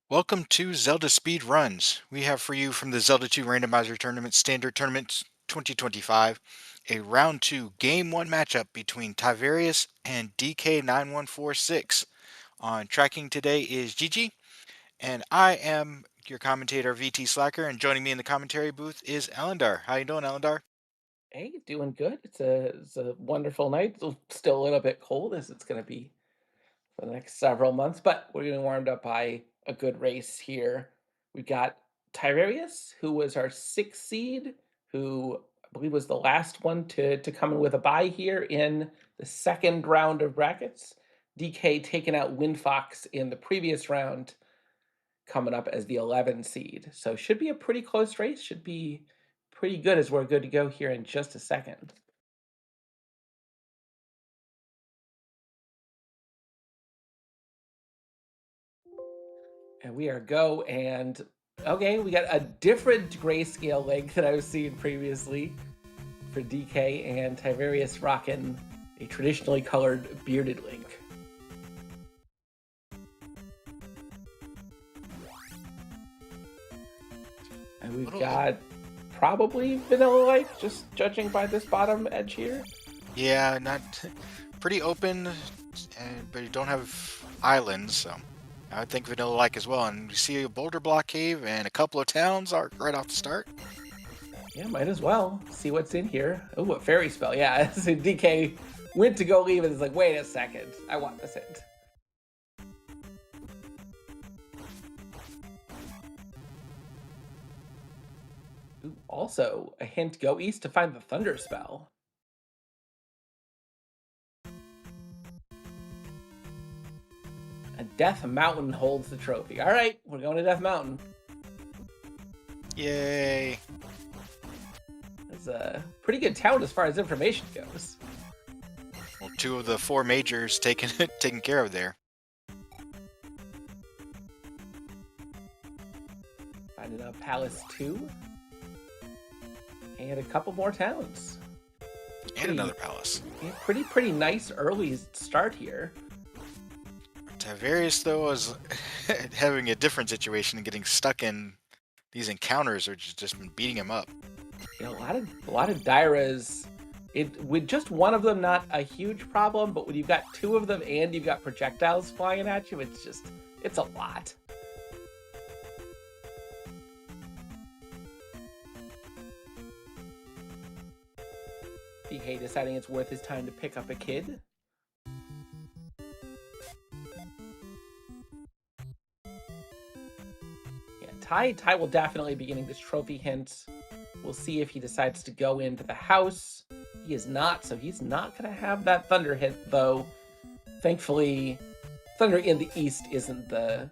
Welcome to Zelda Speed Runs. We have for you from the Zelda 2 Randomizer Tournament Standard Tournament 2025 a round 2 game 1 matchup between Tyvarius and dk9146. On tracking today is Gigi, and I am your commentator VT Slacker, and joining me in the commentary booth is Elendar. How you doing, Elendar? Hey, doing good. It's a wonderful night. Still a little bit cold as it's going to be for the next several months, but we're getting warmed up by a good race here. We got Tyvarius, who was our sixth seed, who I believe was the last one to come in with a bye here in the second round of brackets. DK taking out Windfox in the previous round, coming up as the 11 seed. So should be a pretty close race. Should be pretty good as we're good to go here in just a second. And we are go and okay, we got a different grayscale link that I was seeing previously for DK and Tyvarius rocking a traditionally colored bearded link. And we've Little, got probably vanilla like, just judging by this bottom edge here. yeah, not pretty open, but you don't have islands, so I would think vanilla-like as well. And we see a boulder block cave and a couple of towns are right off the start. Yeah, might as well see what's in here. Oh, a fairy spell. Yeah, so DK went to go leave and it's like, wait a second, I want this hint. Ooh, also, a hint, go east to find the thunder spell. And Death Mountain holds the trophy. All right, we're going to Death Mountain. Yay! It's a pretty good town as far as information goes. Well, two of the four majors taken taken care of there, Finding a Palace 2. And a couple more towns. and another palace. Yeah, pretty nice early start here. Tavarius, though, is having a different situation and getting stuck in these encounters, or just been beating him up. You know, a lot of Dairas. It with just one of them not a huge problem, but when you've got two of them and you've got projectiles flying at you, it's a lot. DK deciding it's worth his time to pick up a kid. Yeah, Ty will definitely be getting this trophy hint. We'll see if he decides to go into the house. He is not, so he's not going to have that thunder hit, though. Thankfully, thunder in the east isn't the.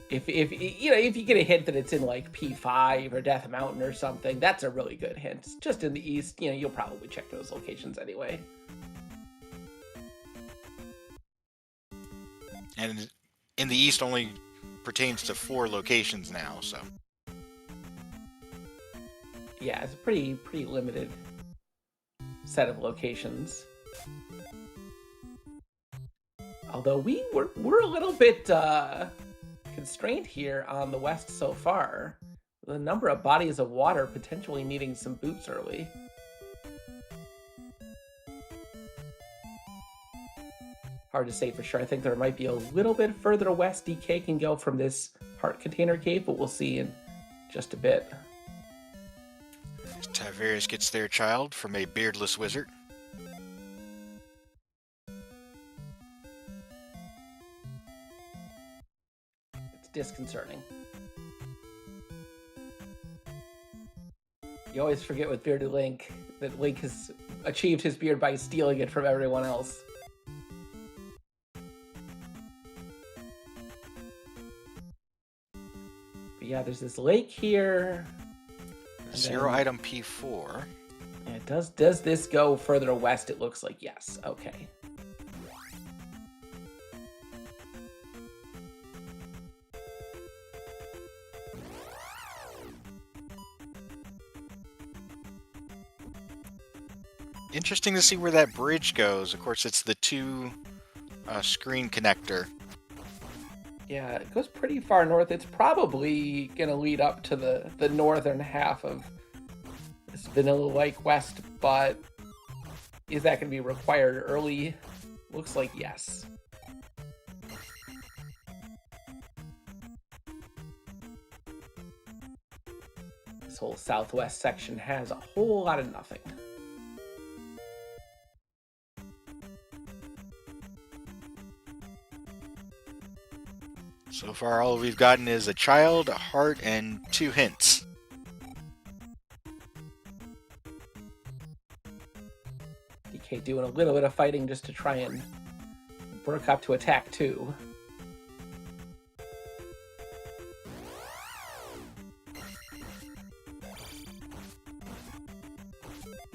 If you know if you get a hint that it's in like P5 or Death Mountain or something, that's a really good hint. Just in the east, you know, you'll probably check those locations anyway. And in the east only pertains to four locations now, so Yeah, it's a pretty limited set of locations. Although we're a little bit constrained here on the west so far. The number of bodies of water potentially needing some boots early. Hard to say for sure. I think there might be a little bit further west DK can go from this heart container cave, but we'll see in just a bit. Tavarius gets their child from a beardless wizard. It's disconcerting. You always forget with Bearded Link that Link has achieved his beard by stealing it from everyone else. But yeah, there's this lake here. Zero item P4. And does this go further west? It looks like yes. Okay. Interesting to see where that bridge goes. Of course, it's the two screen connector. Yeah, it goes pretty far north. It's probably gonna lead up to the northern half of this vanilla-like west, but is that gonna be required early? Looks like yes. This whole southwest section has a whole lot of nothing. So far, all we've gotten is a child, a heart, and 2 hints. DK doing a little bit of fighting just to try and work up to attack 2.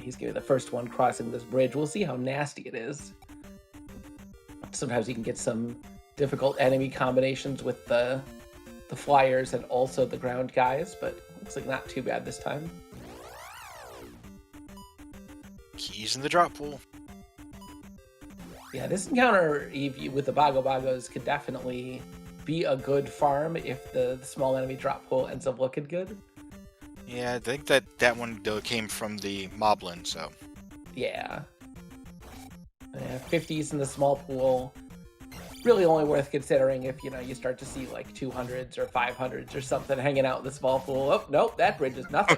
He's gonna be the first one crossing this bridge. We'll see how nasty it is. Sometimes you can get some difficult enemy combinations with the flyers and also the ground guys, but looks like not too bad this time. Keys in the drop pool. Yeah, this encounter with the Bago Bagos could definitely be a good farm if the small enemy drop pool ends up looking good. Yeah, I think that one though came from the Moblin, so. Yeah. 50s in the small pool. Really only worth considering if, you start to see like 200s or 500s or something hanging out in the small pool. Oh, nope, that bridge is nothing.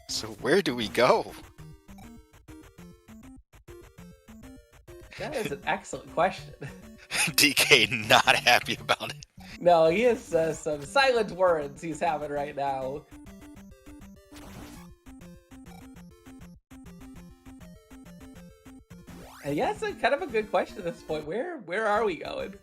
So where do we go? That is an excellent question. DK not happy about it. No, he has some silent words he's having right now. And yeah, it's kind of a good question at this point. Where are we going?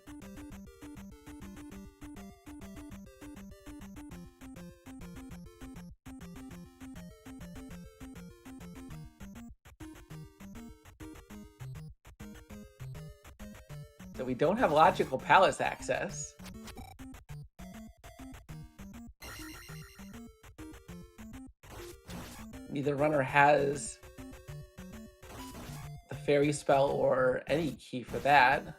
So we don't have logical palace access. Neither runner has the fairy spell or any key for that.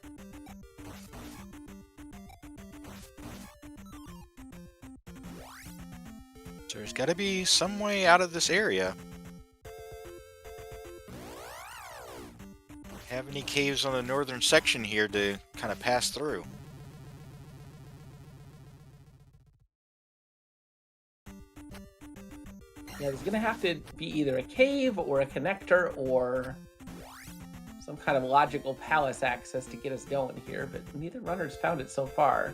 So there's got to be some way out of this area. Have any caves on the northern section here to kind of pass through? Yeah, there's gonna have to be either a cave or a connector or some kind of logical palace access to get us going here, but neither runner's found it so far.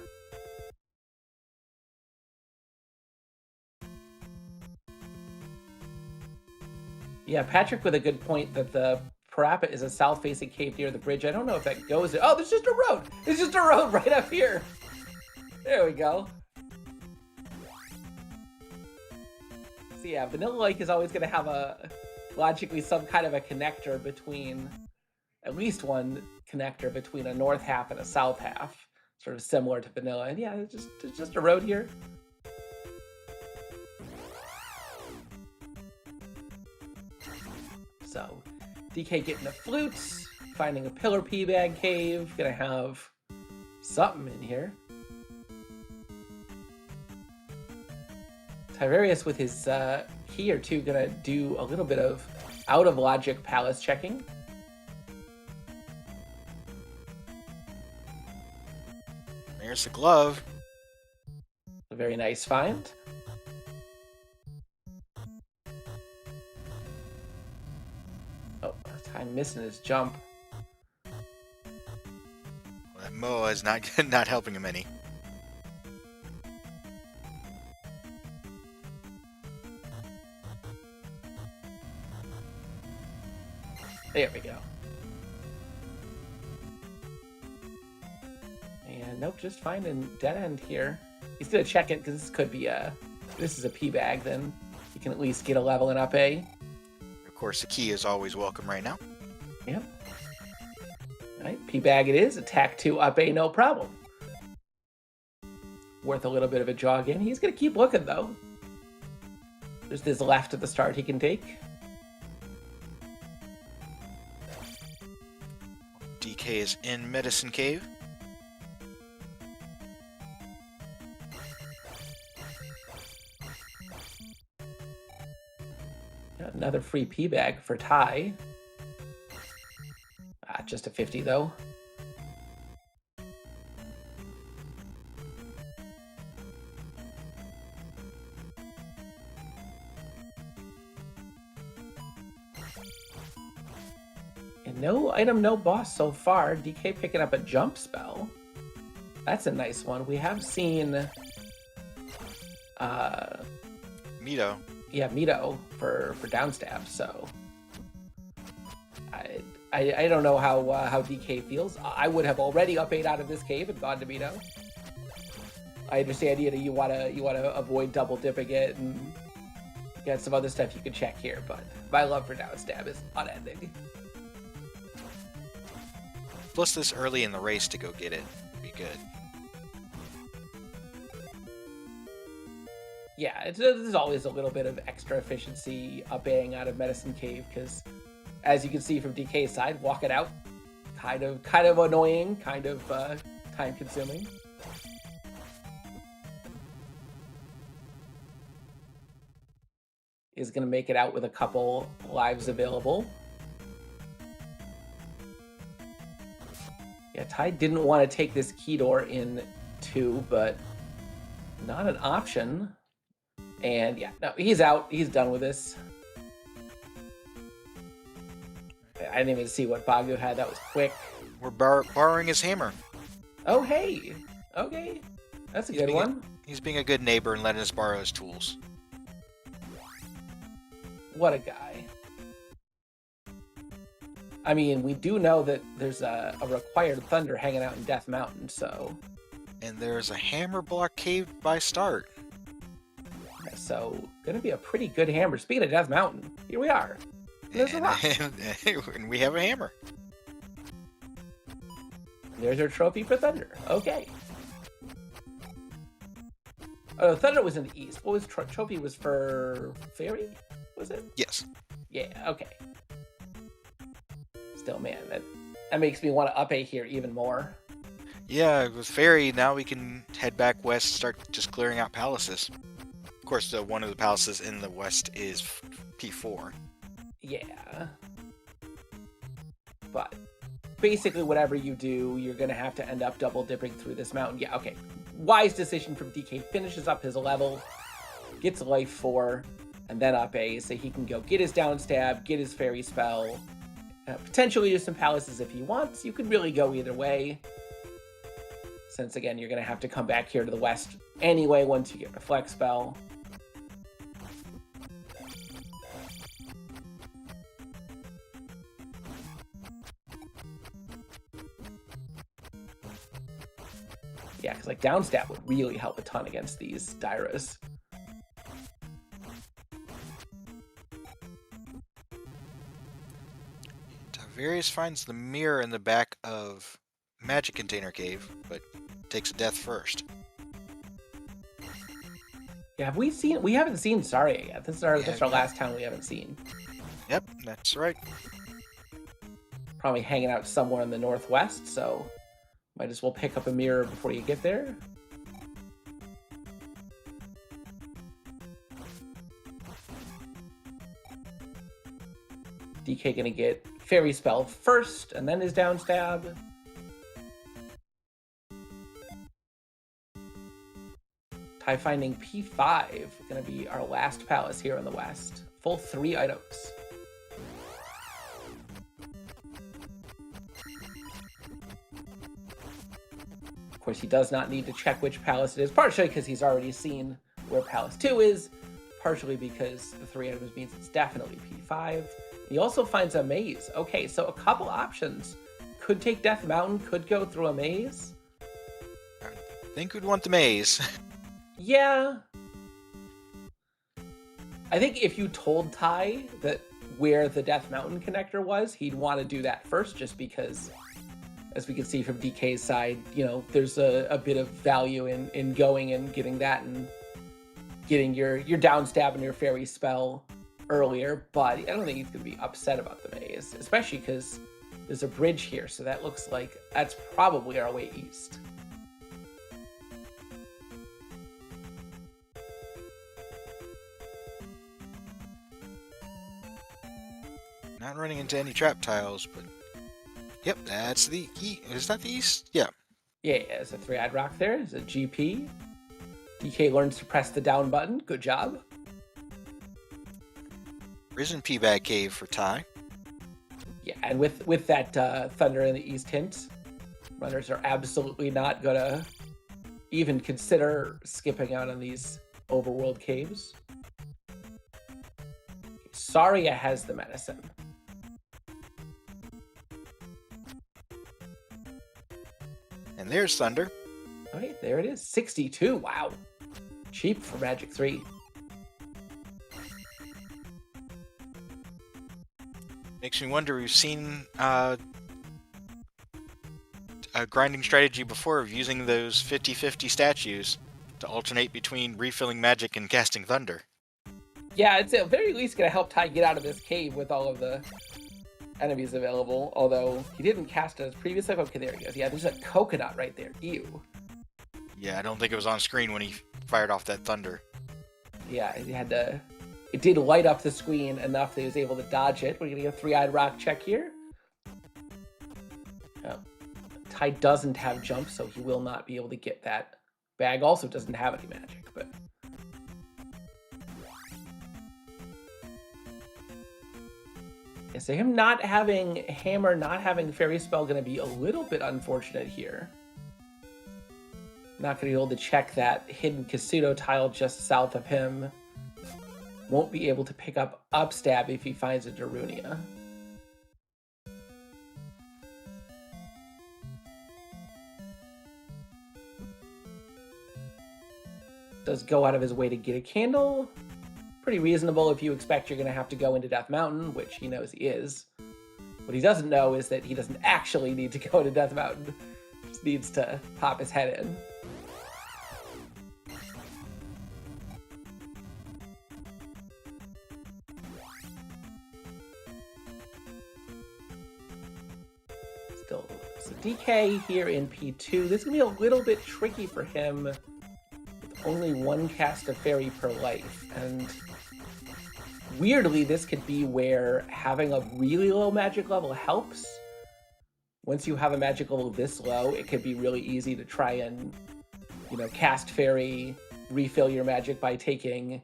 Yeah, Patrick with a good point that the Parappa is a south-facing cave near the bridge. I don't know if that goes... Oh, there's just a road! There's just a road right up here! There we go. So yeah, Vanilla Lake is always going to have logically some kind of a connector between... At least one connector between a north half and a south half. Sort of similar to Vanilla. And yeah, there's just a road here. So, DK getting the flutes, finding a pillar pea bag cave, gonna have something in here. Tyvarius with his key or two gonna do a little bit of out of logic palace checking. There's the glove. A very nice find. I'm missing his jump. Well, that Moa is not not helping him any. There we go. And nope, just finding dead end here. He's gonna check it because this could be this is a P bag. Then you can at least get a level in up A. Of course, the key is always welcome right now. Yep. All right, P bag it is. Attack 2 up A, no problem. Worth a little bit of a jog in. He's gonna keep looking though. There's this left at the start he can take. DK is in Medicine Cave. Got another free P bag for Ty. Just a 50 though. And no item, no boss so far. DK picking up a jump spell. That's a nice one. We have seen Mito. Yeah, Mito for downstab, so I don't know how DK feels. I would have already up 8 out of this cave and gone to Mito. I understand you wanna avoid double dipping it and get some other stuff you can check here, but my love for downstab is unending. Plus this early in the race to go get it would be good. Yeah, there's always a little bit of extra efficiency up-Aing out of Medicine Cave, because as you can see from DK's side, walk it out, kind of annoying, kind of time-consuming. Is going to make it out with a couple lives available. Yeah, Ty didn't want to take this key door in 2, but not an option. And yeah, no, he's out. He's done with this. I didn't even see what Bagu had. That was quick. We're borrowing his hammer. Oh, hey. Okay. That's a good one. He's being a good neighbor and letting us borrow his tools. What a guy. I mean, we do know that there's a required thunder hanging out in Death Mountain, so... And there's a hammer block cave by start. So, gonna be a pretty good hammer. Speaking of Death Mountain, here we are. There's a rock. And we have a hammer. There's our trophy for Thunder. Okay. Oh, Thunder was in the east. What was trophy was for Fairy? Was it? Yes. Yeah, okay. Still, man, that makes me want to up A here even more. Yeah, with Fairy, now we can head back west, start just clearing out palaces. Of course, one of the palaces in the west is P4. Yeah. But basically, whatever you do, you're going to have to end up double dipping through this mountain. Yeah, okay. Wise decision from DK. Finishes up his level, gets life 4, and then up A, so he can go get his down stab, get his fairy spell, potentially use some palaces if he wants. You could really go either way. Since, again, you're going to have to come back here to the west anyway once you get Reflect Spell. Yeah, because like downstab would really help a ton against these Dairas. Tyvarius finds the mirror in the back of Magic Container Cave, but takes a death first. Yeah, we haven't seen Zarya yet. This is our last town we haven't seen. Yep, that's right. Probably hanging out somewhere in the northwest, so might as well pick up a mirror before you get there. DK gonna get Fairy Spell first, and then his down stab. Ty finding P5, gonna be our last palace here in the west. Full 3 items. Of course, he does not need to check which palace it is, partially because he's already seen where Palace 2 is, partially because the 3 items means it's definitely P5. He also finds a maze. Okay, so a couple options. Could take Death Mountain, could go through a maze. I think we'd want the maze. Yeah. I think if you told Ty that where the Death Mountain connector was, he'd want to do that first, just because, as we can see from DK's side, you know, there's a bit of value in going and getting that and getting your down stab and your fairy spell earlier, but I don't think he's going to be upset about the maze, especially because there's a bridge here, so that looks like that's probably our way east. Not running into any trap tiles, but yep, that's the E. Is that the east? Yeah. Yeah, there's a 3-eyed rock there. There's a GP. DK learns to press the down button. Good job. Risen P-Bag Cave for Ty. Yeah, and with that Thunder in the East hint, runners are absolutely not gonna even consider skipping out on these overworld caves. Saria has the medicine. And there's Thunder. Okay, there it is. 62. Wow. Cheap for Magic 3. Makes me wonder, we've seen a grinding strategy before of using those 50-50 statues to alternate between refilling magic and casting Thunder. Yeah, it's at very least going to help Ty get out of this cave with all of the enemies available, although he didn't cast it as previously. Okay, there he goes. Yeah, there's a coconut right there. Ew. Yeah, I don't think it was on screen when he fired off that Thunder. Yeah, he had to... It did light up the screen enough that he was able to dodge it. We're going to get a 3-eyed rock check here. Oh. Ty doesn't have jump, so he will not be able to get that. Bag also doesn't have any magic, but... Yeah, so him not having Hammer, not having Fairy Spell going to be a little bit unfortunate here. Not going to be able to check that hidden Kasuto tile just south of him. Won't be able to pick up Upstab if he finds a Darunia. Does go out of his way to get a candle. Pretty reasonable if you expect you're going to have to go into Death Mountain, which he knows he is. What he doesn't know is that he doesn't actually need to go into Death Mountain. Just needs to pop his head in. Still, so DK here in P2. This is going to be a little bit tricky for him with only one cast of Fairy per life. And weirdly, this could be where having a really low magic level helps. Once you have a magic level this low, it could be really easy to try and, cast Fairy, refill your magic by taking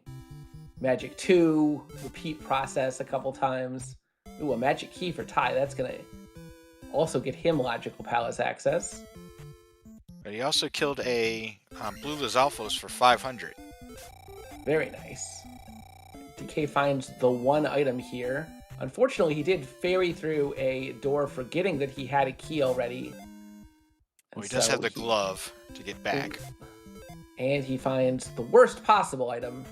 Magic 2, repeat process a couple times. Ooh, a Magic Key for Ty. That's going to also get him Logical Palace access. But he also killed a Blue Lizalfos for 500. Very nice. DK finds the one item here. Unfortunately, he did Fairy through a door, forgetting that he had a key already. Well, he does have the glove to get back. And he finds the worst possible item.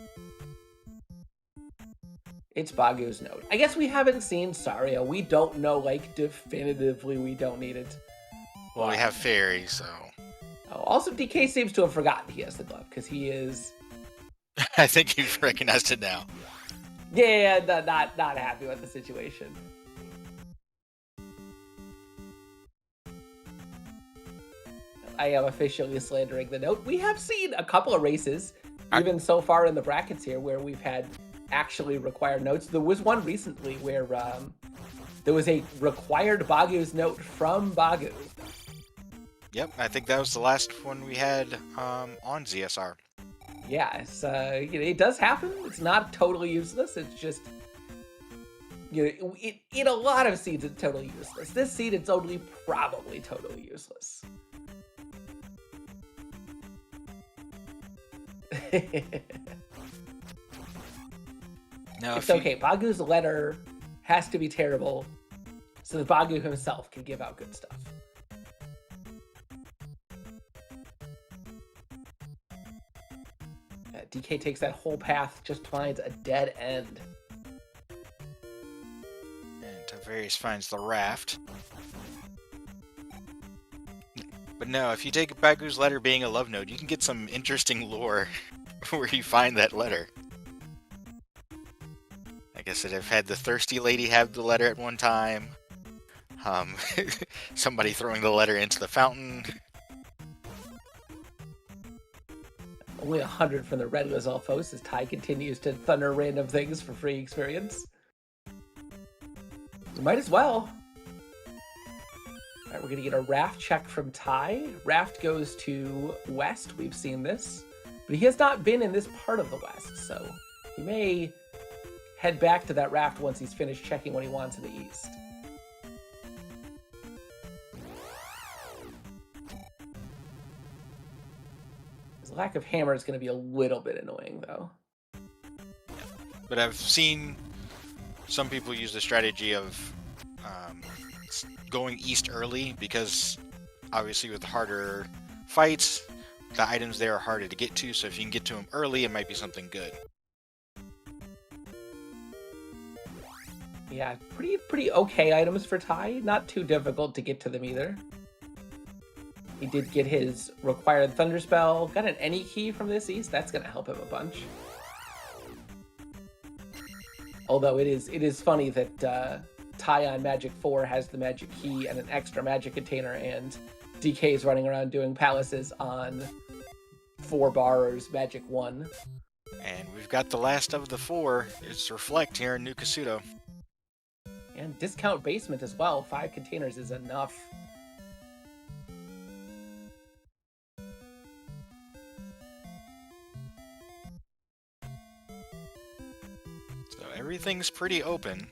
It's Bagu's note. I guess we haven't seen Saria. We don't know, definitively we don't need it. Well, we have Fairy, so... Oh, also, DK seems to have forgotten he has the glove, because he is... I think you've recognized it now. Yeah, not happy with the situation. I am officially slandering the note. We have seen a couple of races, even so far in the brackets here, where we've had actually required notes. There was one recently where there was a required Bagu's note from Bagu. Yep, I think that was the last one we had on ZSR. Yeah, it's, it does happen. It's not totally useless. It's just, in a lot of seeds, it's totally useless. This seed, it's only probably totally useless. No, it's okay. Bagu's letter has to be terrible so that Bagu himself can give out good stuff. DK takes that whole path, just finds a dead end. And Tyvarius finds the raft. But no, if you take Bagu's letter being a love note, you can get some interesting lore where you find that letter. I guess that I've had the thirsty lady have the letter at one time. Somebody throwing the letter into the fountain. Only 100 from the Red Lizalfos as Ty continues to thunder random things for free experience. Might as well. All right, we're going to get a raft check from Ty. Raft goes to west. We've seen this. But he has not been in this part of the west, so he may head back to that raft once he's finished checking what he wants in the east. His lack of hammer is going to be a little bit annoying, though. But I've seen some people use the strategy of going east early because obviously with harder fights, the items there are harder to get to. So if you can get to them early, it might be something good. Yeah, pretty okay items for Ty. Not too difficult to get to them either. He did get his required Thunder Spell. Got an any key from this east. That's going to help him a bunch. Although it is funny that Ty on Magic 4 has the Magic Key and an extra Magic Container, and DK is running around doing palaces on 4 Bar's Magic 1. And we've got the last of the 4. It's Reflect here in New Kasuto. And discount basement as well. 5 containers is enough. So everything's pretty open.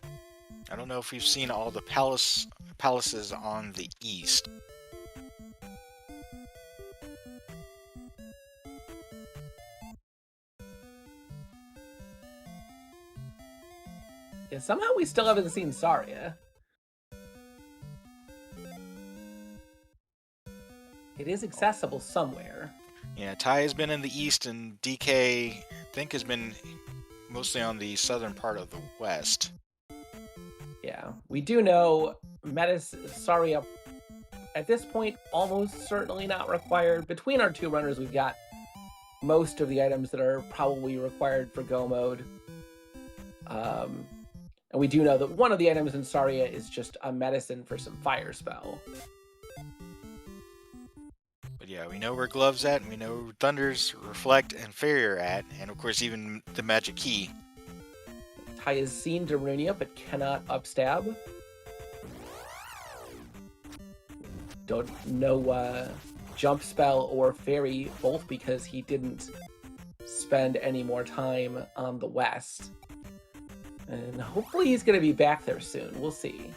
I don't know if we've seen all the palaces on the east. Yeah, somehow we still haven't seen Saria. It is accessible somewhere. Yeah, Ty has been in the east, and DK, I think, has been mostly on the southern part of the west. Yeah, we do know Saria at this point almost certainly not required. Between our 2 runners, we've got most of the items that are probably required for Go mode. And we do know that one of the items in Saria is just a medicine for some fire spell. But yeah, we know where Glove's at, and we know where Thunder's, Reflect, and Fairy are at, and of course even the Magic Key. Ty has seen Darunia, but cannot upstab. Don't know Jump Spell or Fairy, both because he didn't spend any more time on the west. And hopefully he's going to be back there soon. We'll see.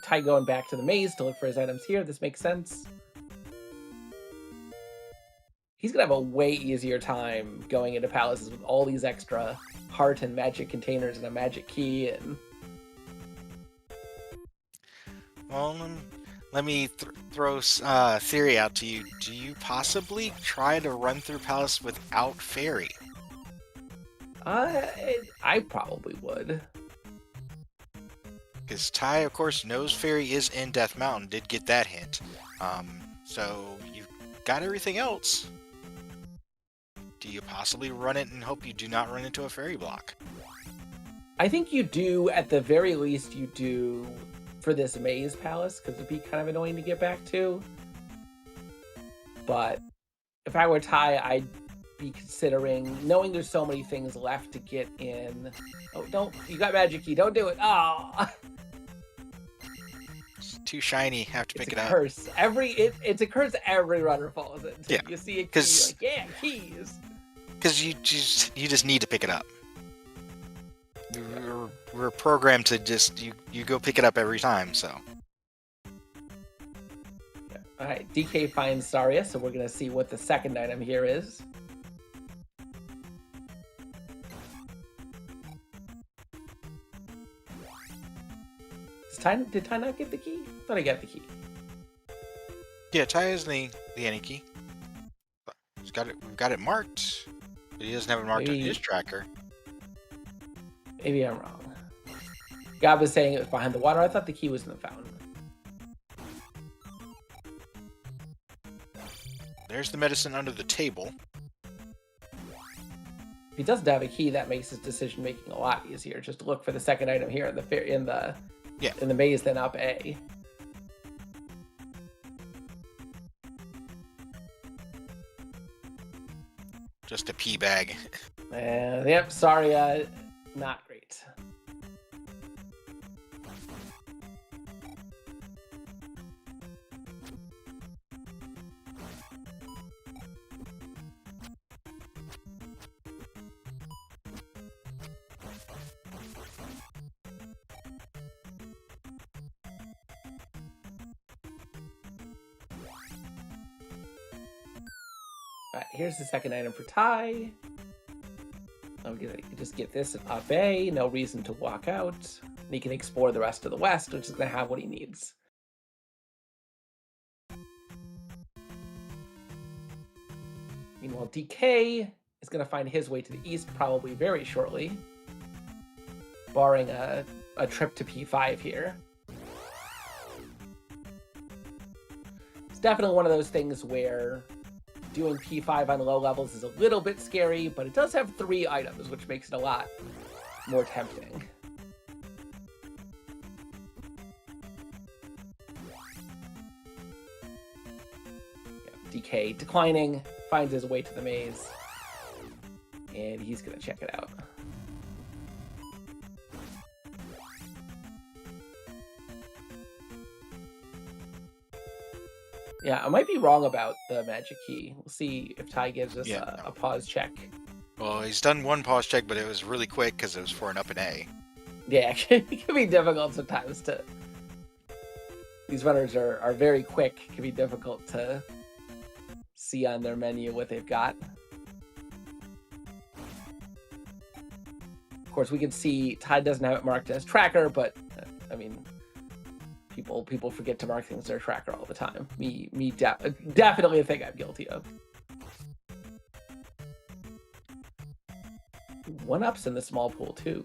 Ty going back to the maze to look for his items here. This makes sense. He's going to have a way easier time going into palaces with all these extra heart and magic containers and a magic key. And Well, let me throw a theory out to you. Do you possibly try to run through Palace without Fairy? I probably would. Because Ty, of course, knows Fairy is in Death Mountain, did get that hint. So you've got everything else. Do you possibly run it and hope you do not run into a Fairy block? I think you do, at the very least, you do for this maze palace, because it'd be kind of annoying to get back to. But if I were Ty, I'd be considering, knowing there's so many things left to get in. Oh, don't, you got Magic Key, don't do it. Oh! It's too shiny, have to pick it up. Curse. It's a curse every runner falls into. Yeah, you see a key, you're like, yeah, keys. Because you just need to pick it up. We're programmed to just you go pick it up every time. So. Yeah. All right, DK finds Saria, so we're gonna see what the second item here is. Did Ty not get the key? I thought I got the key. Yeah, Ty has the any key. We've got it marked, but he doesn't have it marked on his tracker. Maybe I'm wrong. God was saying it was behind the water. I thought the key was in the fountain. There's the medicine under the table. If he doesn't have a key, that makes his decision making a lot easier. Just look for the second item here in the maze, then up A. Just a pea bag. And yep, sorry, not great. All right, here's the second item for Ty. I'm gonna just get this in up A, no reason to walk out. And he can explore the rest of the West, which is gonna have what he needs. Meanwhile, DK is gonna find his way to the East probably very shortly, barring a trip to P5 here. It's definitely one of those things where doing P5 on low levels is a little bit scary, but it does have 3 items, which makes it a lot more tempting. Yeah, DK declining, finds his way to the maze, and he's gonna check it out. Yeah, I might be wrong about the magic key. We'll see if Ty gives us a pause check. Well, he's done one pause check, but it was really quick because it was for an up and A. Yeah, it can be difficult sometimes to... These runners are very quick. It can be difficult to see on their menu what they've got. Of course, we can see Ty doesn't have it marked as tracker, but, I mean... People forget to mark things as their tracker all the time. Me definitely a thing I'm guilty of. 1-ups in the small pool too.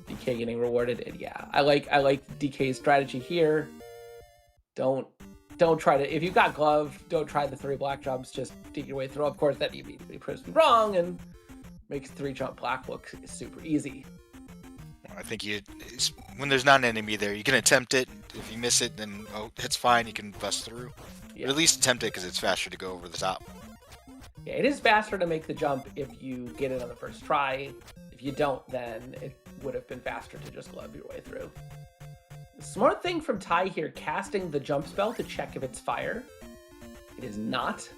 DK getting rewarded, and yeah, I like DK's strategy here. Don't try to, if you've got glove, don't try the 3 black jumps. Just dig your way through. Of course, that immediately proves to be wrong and makes 3 jump black look super easy. I think when there's not an enemy there, you can attempt it. If you miss it, then it's fine. You can bust through. Yeah. But at least attempt it because it's faster to go over the top. Yeah, it is faster to make the jump if you get it on the first try. If you don't, then it would have been faster to just glove your way through. Smart thing from Ty here, casting the jump spell to check if it's fire. It is not.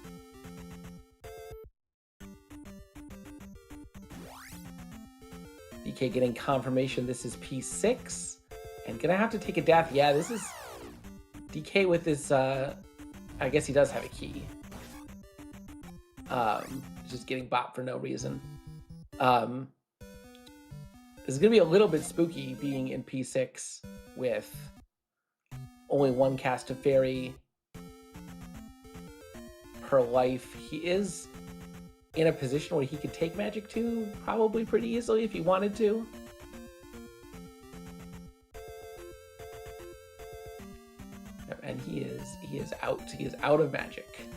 DK getting confirmation this is P6. And gonna have to take a death. Yeah, this is DK with his, I guess he does have a key. Just getting bopped for no reason. This is gonna be a little bit spooky being in P6 with only 1 cast of fairy per life. He is in a position where he could take magic 2 probably pretty easily if he wanted to. And he is out. He is out of magic.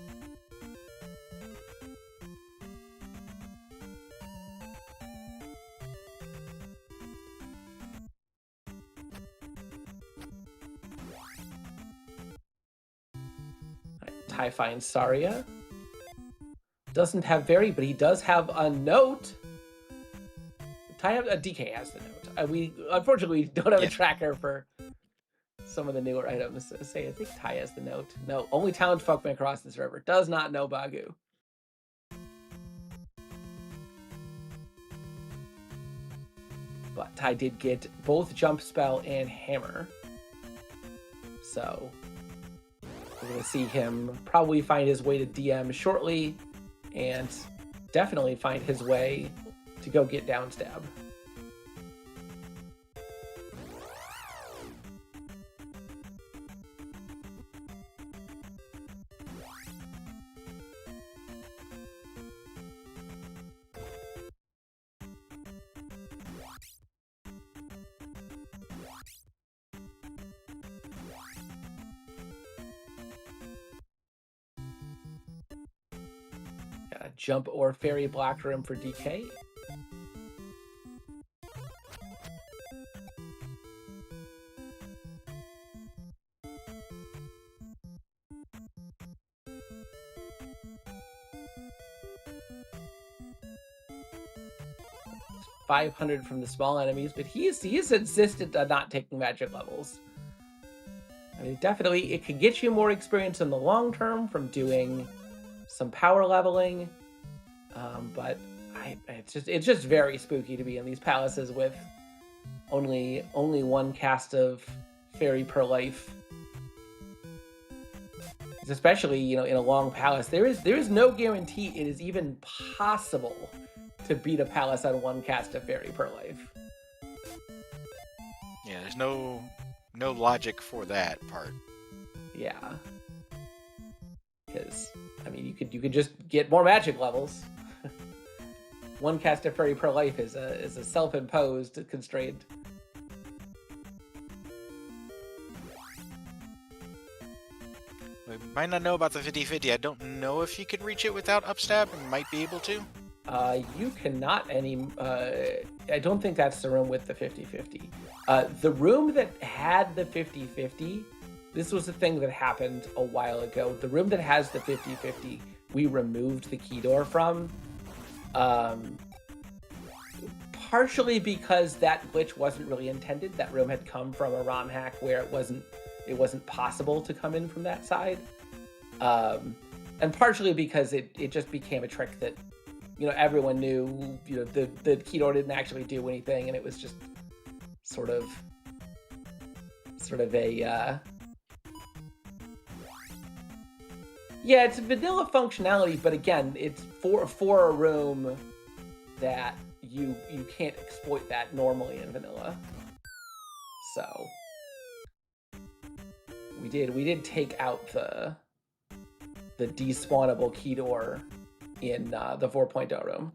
Ty finds Saria. Doesn't have Very, but he does have a note. DK has the note. We unfortunately don't have a tracker for some of the newer items. I think Ty has the note. No, only townsfolk may cross this river. Does not know Bagu. But Ty did get both jump spell and hammer. So we're going to see him probably find his way to DM shortly and definitely find his way to go get down stab. Jump or fairy block room for DK. 500 from the small enemies, but he's insistent on not taking magic levels. I mean, definitely, it can get you more experience in the long term from doing some power leveling, but it's just very spooky to be in these palaces with only one cast of fairy per life. Especially, in a long palace, there is no guarantee it is even possible to beat a palace on one cast of fairy per life. Yeah, there's no logic for that part. Yeah, because I mean, you could just get more magic levels. One cast of fairy per life is a self-imposed constraint. We might not know about the 50-50. I don't know if you can reach it without upstab. You might be able to. You cannot I don't think that's the room with the 50-50. The room that had the 50-50, this was a thing that happened a while ago. The room that has the 50-50, we removed the key door from. Partially because that glitch wasn't really intended. That room had come from a ROM hack where it wasn't possible to come in from that side. And partially because it just became a trick that, everyone knew, the key door didn't actually do anything, and it was just sort of a, yeah, it's vanilla functionality, but again, it's for a room that you can't exploit that normally in vanilla. So we did take out the despawnable key door in the 4.0 room.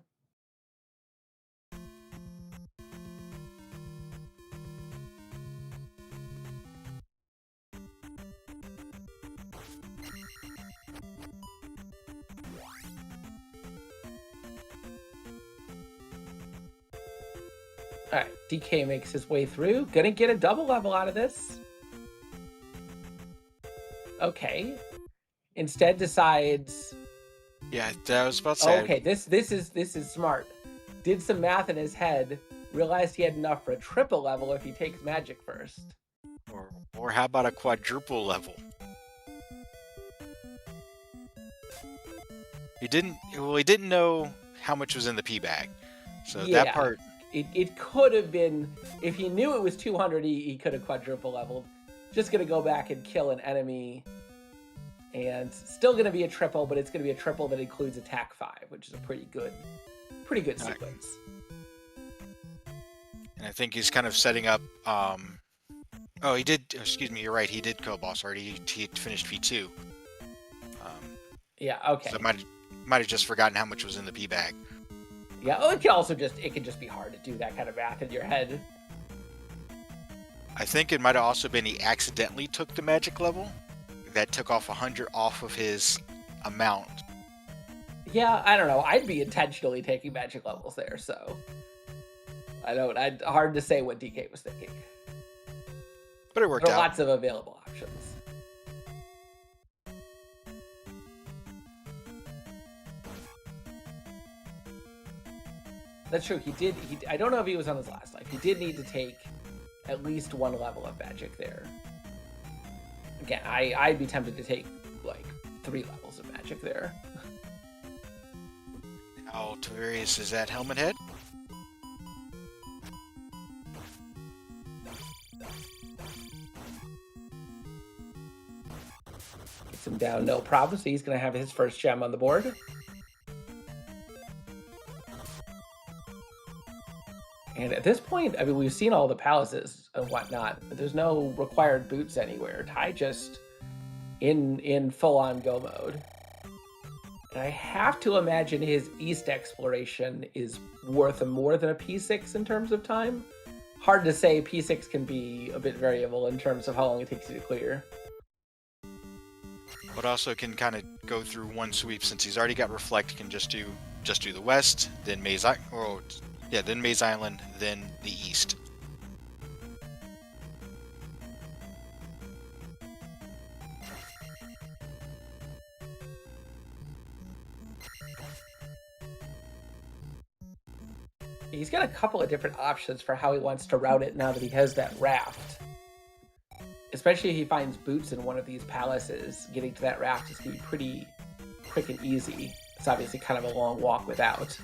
All right, DK makes his way through. Gonna get a double level out of this. Okay. Instead decides. Yeah, I was about to say. Okay, this is smart. Did some math in his head. Realized he had enough for a triple level if he takes magic first. Or how about a quadruple level? He didn't know how much was in the P bag. So Yeah, that part. It could have been, if he knew it was 200, he could have quadruple leveled. Just gonna go back and kill an enemy. And still gonna be a triple, but it's gonna be a triple that includes attack 5, which is a pretty good sequence. And I think he's kind of setting up. Oh, he did. Excuse me. You're right. He did co-boss already. He finished P2. Yeah. Okay. So I might have just forgotten how much was in the P bag. Yeah. Oh, it can just be hard to do that kind of math in your head. I think it might have also been he accidentally took the magic level. That took off 100 off of his amount. Yeah, I don't know. I'd be intentionally taking magic levels there, so hard to say what DK was thinking. But it worked There are out. lots of available options. That's true. I don't know if he was on his last life. He did need to take at least one level of magic there. Again, I'd be tempted to take like 3 levels of magic there. Now, Tyvarius is at Helmet Head. Gets him down, no problem. So he's going to have his first gem on the board. And at this point, I mean, we've seen all the palaces and whatnot, but there's no required boots anywhere. Ty just in full-on go mode. And I have to imagine his east exploration is worth more than a P6 in terms of time. Hard to say. P6 can be a bit variable in terms of how long it takes you to clear. But also can kind of go through one sweep since he's already got Reflect. Can just do the west, then Maze then Maze Island, then the east. He's got a couple of different options for how he wants to route it now that he has that raft. Especially if he finds boots in one of these palaces, getting to that raft is going to be pretty quick and easy. It's obviously kind of a long walk without.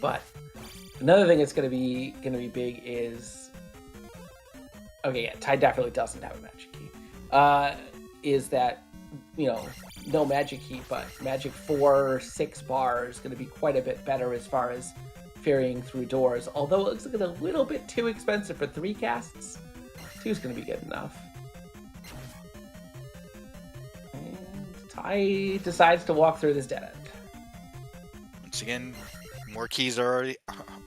But another thing that's going to be big is, okay, yeah, Ty definitely doesn't have a magic key. Is that, you know, no magic key, but magic 4, 6 bar is going to be quite a bit better as far as ferrying through doors. Although it looks like it's a little bit too expensive for 3 casts. 2 is going to be good enough. And Ty decides to walk through this dead end. Once again, more keys are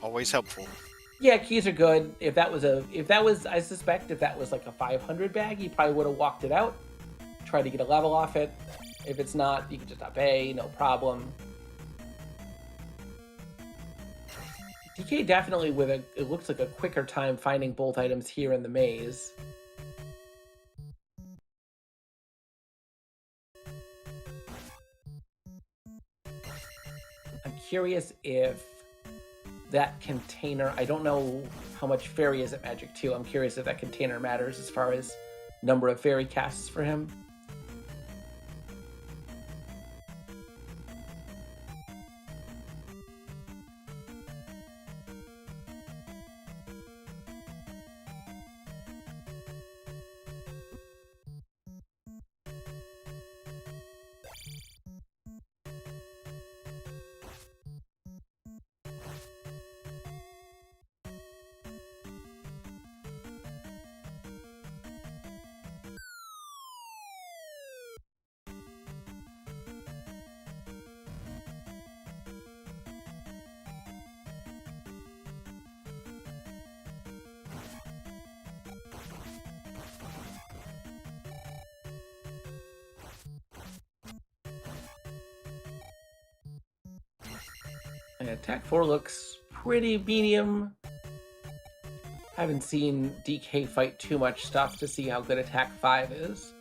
always helpful. Yeah, keys are good. I suspect if that was like a 500 bag, he probably would have walked it out, tried to get a level off it. If it's not, you can just obey, no problem. DK definitely it looks like a quicker time finding both items here in the maze. I'm curious if that container, I don't know how much fairy is at Magic 2. I'm curious if that container matters as far as number of fairy casts for him. And attack 4 looks pretty medium. Haven't seen DK fight too much stuff to see how good attack 5 is.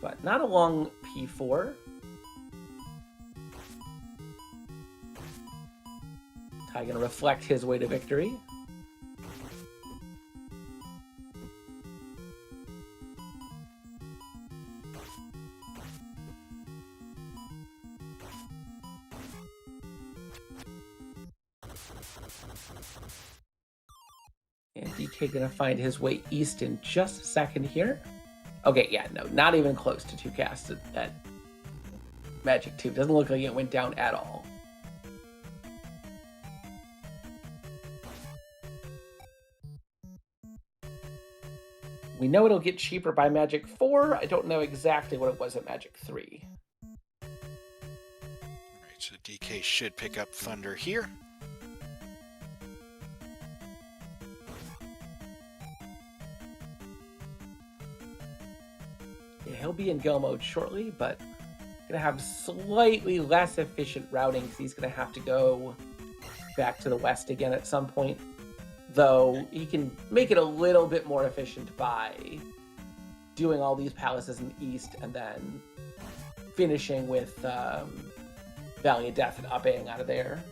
But not a long P4. Ty gonna reflect his way to victory. And DK gonna find his way east in just a second here. Okay, yeah, no, not even close to 2 casts at Magic 2. Doesn't look like it went down at all. We know it'll get cheaper by Magic 4. I don't know exactly what it was at Magic 3. All right, so DK should pick up Thunder here. Yeah, he'll be in go mode shortly, but gonna have slightly less efficient routing because he's gonna have to go back to the west again at some point. Though he can make it a little bit more efficient by doing all these palaces in the east and then finishing with Valley of Death and upping out of there.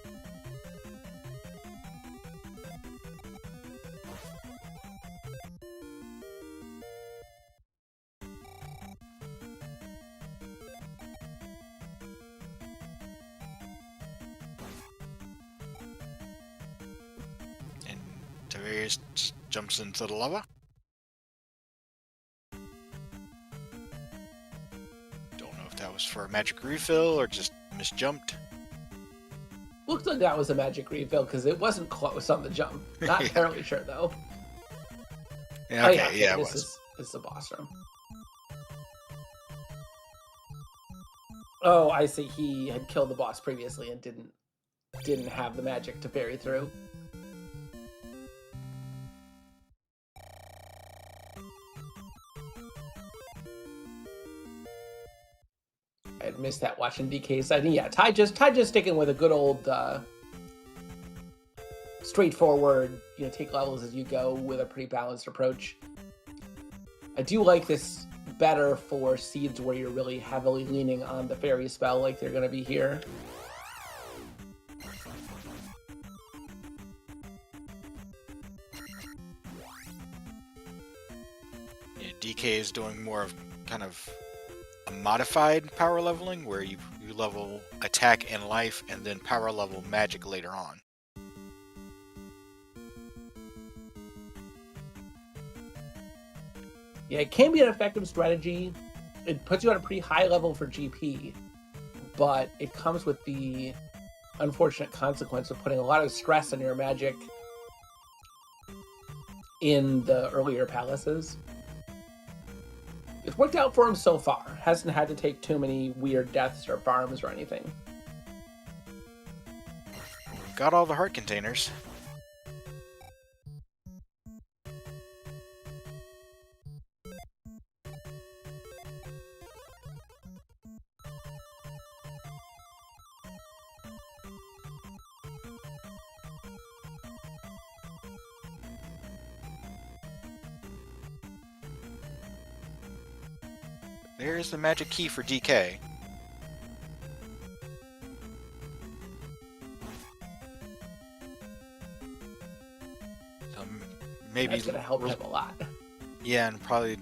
Tyvarius jumps into the lava. Don't know if that was for a magic refill or just misjumped. Looks like that was a magic refill because it wasn't close on the jump. Not entirely sure though. Yeah, okay, yeah, it was. This is the boss room. Oh, I see. He had killed the boss previously and didn't have the magic to parry through. I had missed that watching DK side. And yeah, Ty just sticking with a good old straightforward, take levels as you go with a pretty balanced approach. I do like this better for seeds where you're really heavily leaning on the fairy spell like they're going to be here. Yeah, DK is doing more of kind of a modified power leveling where you level attack and life and then power level magic later on. Yeah, it can be an effective strategy. It puts you at a pretty high level for GP, but it comes with the unfortunate consequence of putting a lot of stress on your magic in the earlier palaces. It's worked out for him so far. Hasn't had to take too many weird deaths or farms or anything. Got all the heart containers. There's the magic key for DK. So maybe That's going to help him a lot. Yeah, and probably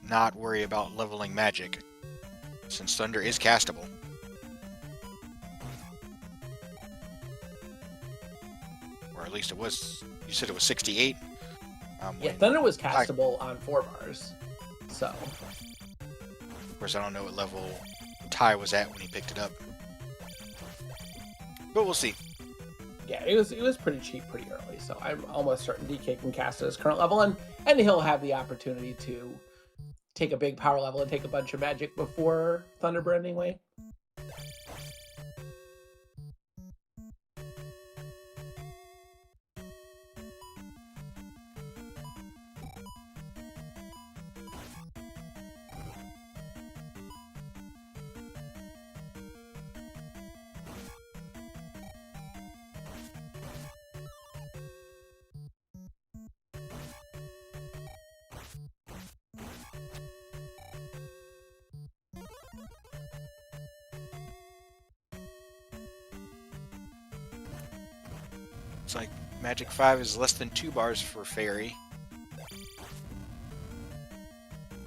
not worry about leveling magic, since Thunder is castable. Or at least it was. You said it was 68. Yeah, Thunder was castable on 4 bars, so. Of course, I don't know what level Ty was at when he picked it up, but we'll see. Yeah, it was pretty cheap pretty early, so I'm almost certain DK can cast at his current level, and he'll have the opportunity to take a big power level and take a bunch of magic before Thunderbird anyway. It's like Magic 5 is less than 2 bars for Fairy.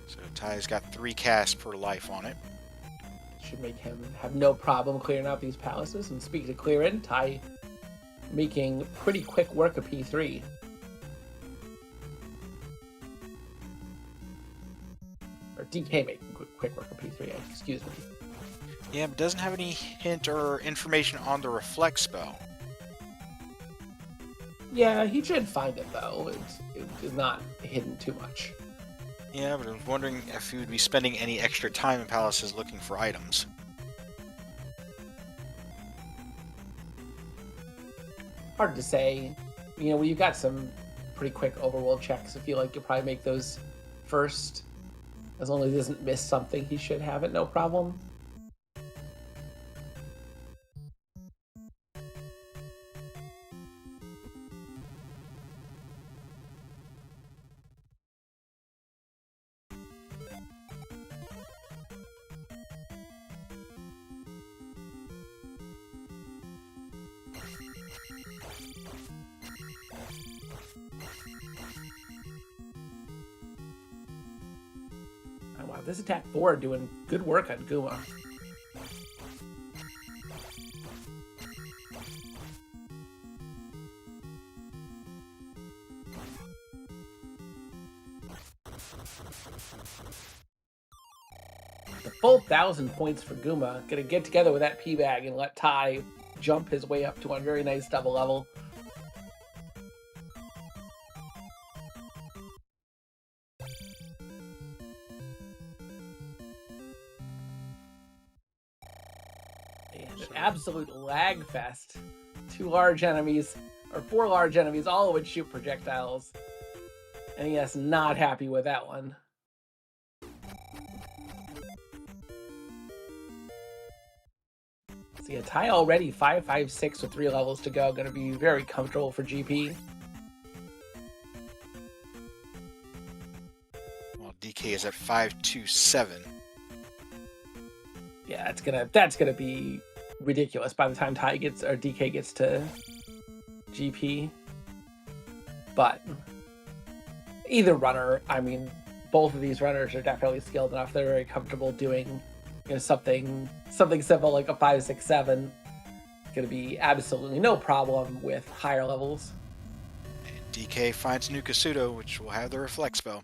So Ty's got 3 casts per life on it. Should make him have no problem clearing out these palaces. And speaking of clearing, Ty making pretty quick work of P3. Or DK making quick work of P3, excuse me. Yeah, but doesn't have any hint or information on the Reflect spell. Yeah, he should find it though. It's not hidden too much. Yeah, but I was wondering if he would be spending any extra time in palaces looking for items. Hard to say. You know, you've got some pretty quick overworld checks. I feel like you'll probably make those first. As long as he doesn't miss something, he should have it, no problem. Oh, wow, this attack 4 doing good work on Guma. The full 1,000 points for Guma. Gonna get together with that P-Bag and let Ty jump his way up to a very nice double level. And an absolute lag fest. 2 large enemies, or 4 large enemies, all of which shoot projectiles. And he is not happy with that one. So yeah, Ty already 556 with 3 levels to go. Gonna be very comfortable for GP. Well, DK DK is at 527. Yeah, that's gonna be ridiculous by the time Ty gets or DK gets to GP. But either runner, I mean, both of these runners are definitely skilled enough. They're very comfortable doing, something simple like a 5-6-7. Gonna be absolutely no problem with higher levels. And DK finds new Kasuto, which will have the reflect spell.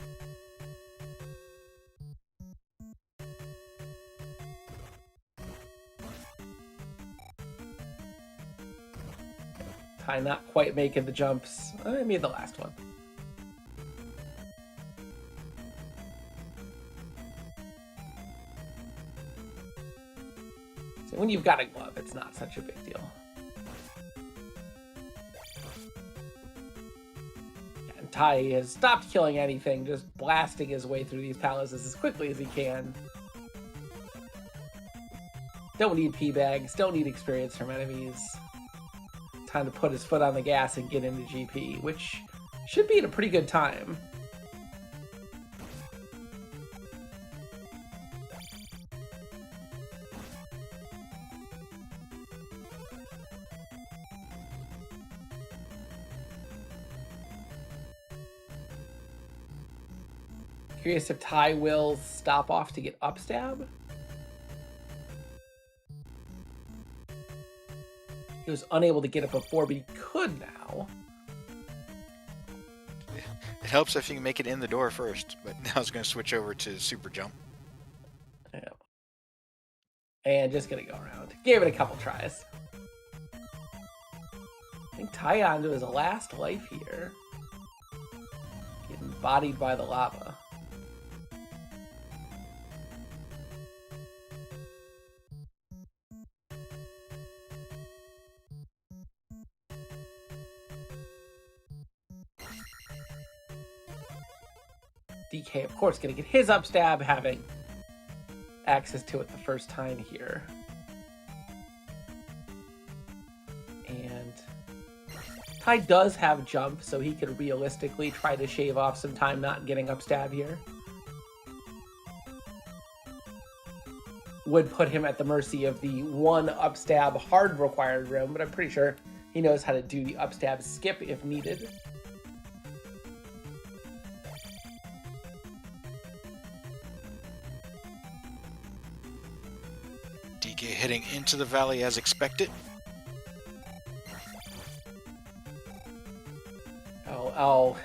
Ty not quite making the jumps. I made the last one. So when you've got a glove, it's not such a big deal. And Ty has stopped killing anything, just blasting his way through these palaces as quickly as he can. Don't need P-bags, don't need experience from enemies. Time to put his foot on the gas and get into GP, which should be at a pretty good time. Curious if Ty will stop off to get upstab. He was unable to get it before, but he could now. It helps if you can make it in the door first, but now it's going to switch over to super jump. Yeah. And just gonna go around. Gave it a couple tries. I think Ty onto his last life here. Getting bodied by the lava. DK, of course, gonna get his upstab, having access to it the first time here. And Ty does have jump, so he could realistically try to shave off some time not getting upstab here. Would put him at the mercy of the one upstab hard required room, but I'm pretty sure he knows how to do the upstab skip if needed. DK hitting into the valley as expected. Oh,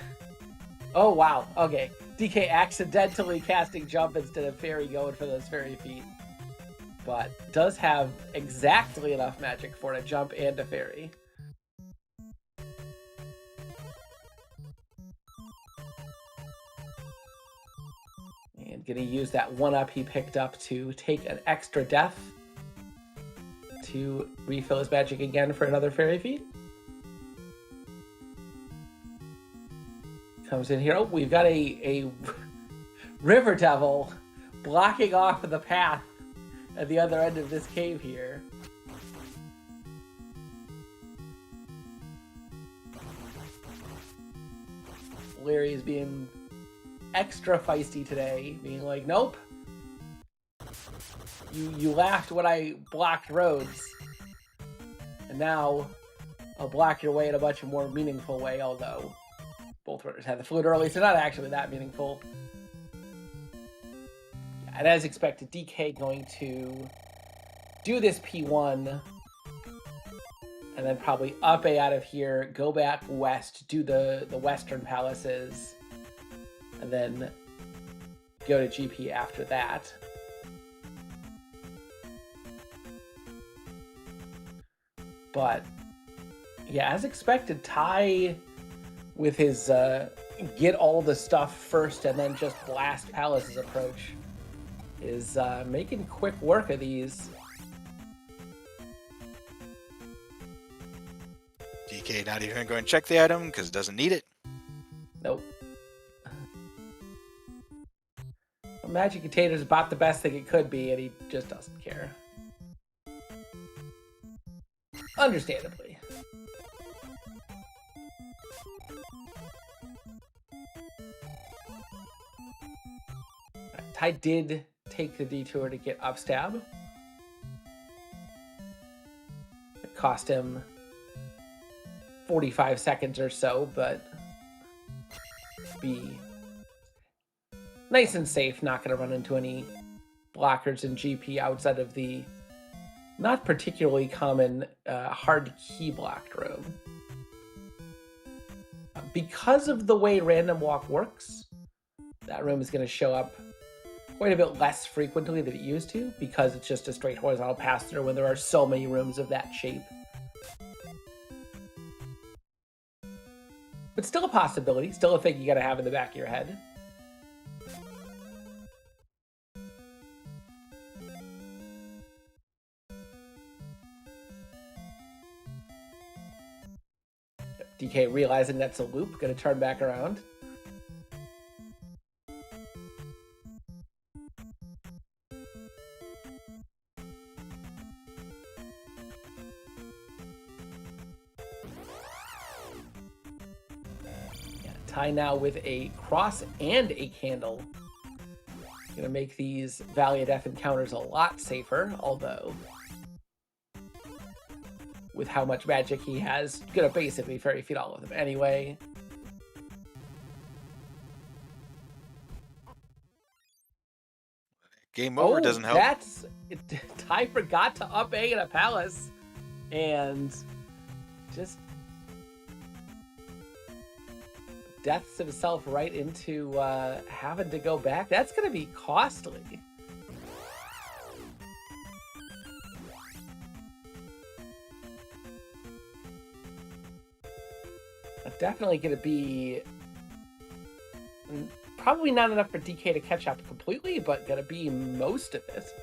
wow. Okay. DK accidentally casting jump instead of fairy going for those fairy feet. But does have exactly enough magic for a jump and a fairy. And gonna use that 1-up he picked up to take an extra death to refill his magic again for another fairy feat. Comes in here. Oh, we've got a river devil blocking off the path at the other end of this cave here. Larry is being extra feisty today, being like, nope. You laughed when I blocked roads. And now I'll block your way in a much more meaningful way, although both runners had the fluid early, so not actually that meaningful. And as expected, DK going to do this P1 and then probably up A out of here, go back west, do the western palaces, and then go to GP after that. But yeah, as expected, Ty with his get all the stuff first and then just blast palaces approach is making quick work of these. DK not even going to check the item because it doesn't need it. Nope. Magic Container is about the best thing it could be, and he just doesn't care. Understandably. Ty did take the detour to get up stab. It cost him 45 seconds or so, but be nice and safe, not going to run into any blockers in GP outside of the not particularly common hard key blocked room. Because of the way random walk works, that room is going to show up quite a bit less frequently than it used to, because it's just a straight horizontal pass through when there are so many rooms of that shape. But still a possibility, still a thing you got to have in the back of your head. DK realizing that's a loop, going to turn back around. Ty now with a cross and a candle. Gonna make these Valley of Death encounters a lot safer, although with how much magic he has, gonna basically fairy feed all of them anyway. Game over doesn't help. Ty forgot to up A in a palace, and just deaths himself right into having to go back. That's going to be costly. Definitely going to be probably not enough for DK to catch up completely, but going to be most of it.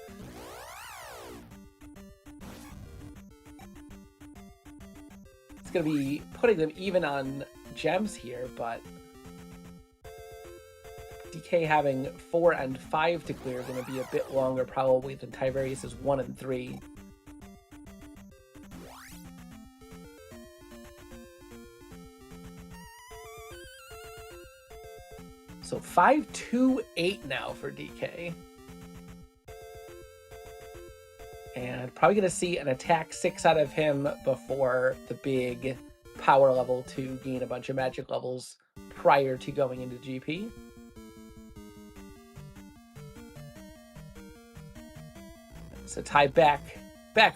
It's going to be putting them even on gems here, but DK having 4 and 5 to clear is going to be a bit longer probably than Tyvarius' 1 and 3. So 5-2-8 now for DK. And probably going to see an attack 6 out of him before the big power level to gain a bunch of magic levels prior to going into GP. So Ty back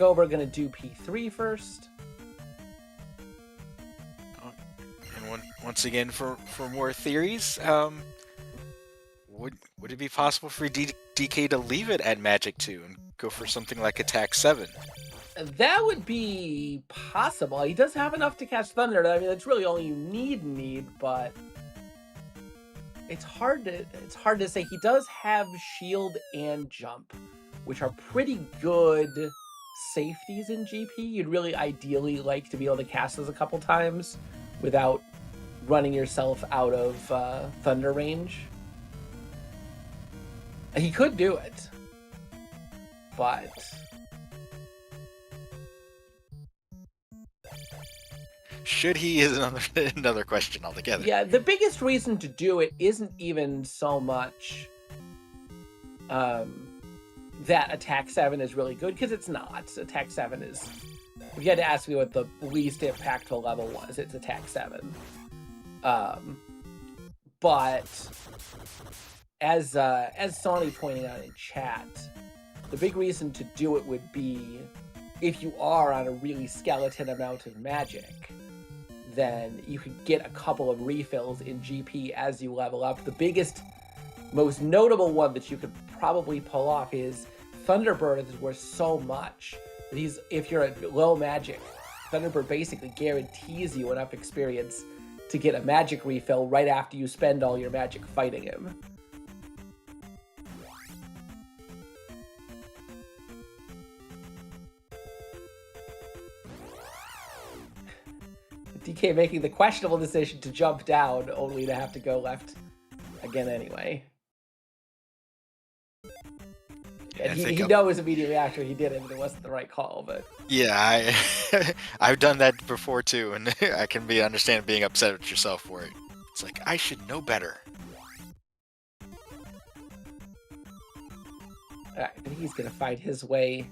over, going to do P3 first. And once again, for more theories, would it be possible for DK to leave it at Magic 2 and go for something like Attack 7? That would be possible. He does have enough to catch Thunder. I mean, that's really all you need, but it's hard to say. He does have Shield and Jump, which are pretty good safeties in GP. You'd really ideally like to be able to cast those a couple times without running yourself out of Thunder range. He could do it, but should he is another question altogether. Yeah, the biggest reason to do it isn't even so much that Attack 7 is really good, because it's not. Attack 7 is, if you had to ask me what the least impactful level was, it's Attack 7. But as Sonny pointed out in chat, the big reason to do it would be if you are on a really skeleton amount of magic, then you could get a couple of refills in GP as you level up. The biggest, most notable one that you could probably pull off is Thunderbird is worth so much that if you're at low magic, Thunderbird basically guarantees you enough experience to get a magic refill right after you spend all your magic fighting him. DK making the questionable decision to jump down, only to have to go left again anyway. And he knows immediately after he did it that it wasn't the right call, but... Yeah, I've done that before too, and I can understand being upset at yourself for it. It's like, I should know better. Alright, but he's gonna fight his way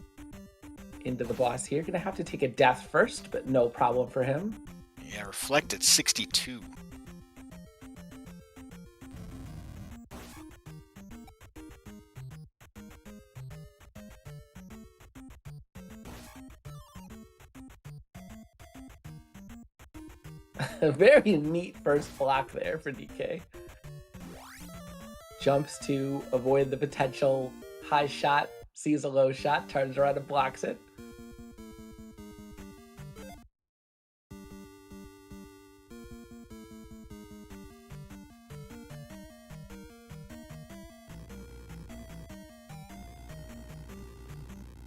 into the boss here. Gonna have to take a death first, but no problem for him. Yeah, reflect at 62. A very neat first block there for DK. Jumps to avoid the potential high shot, sees a low shot, turns around and blocks it.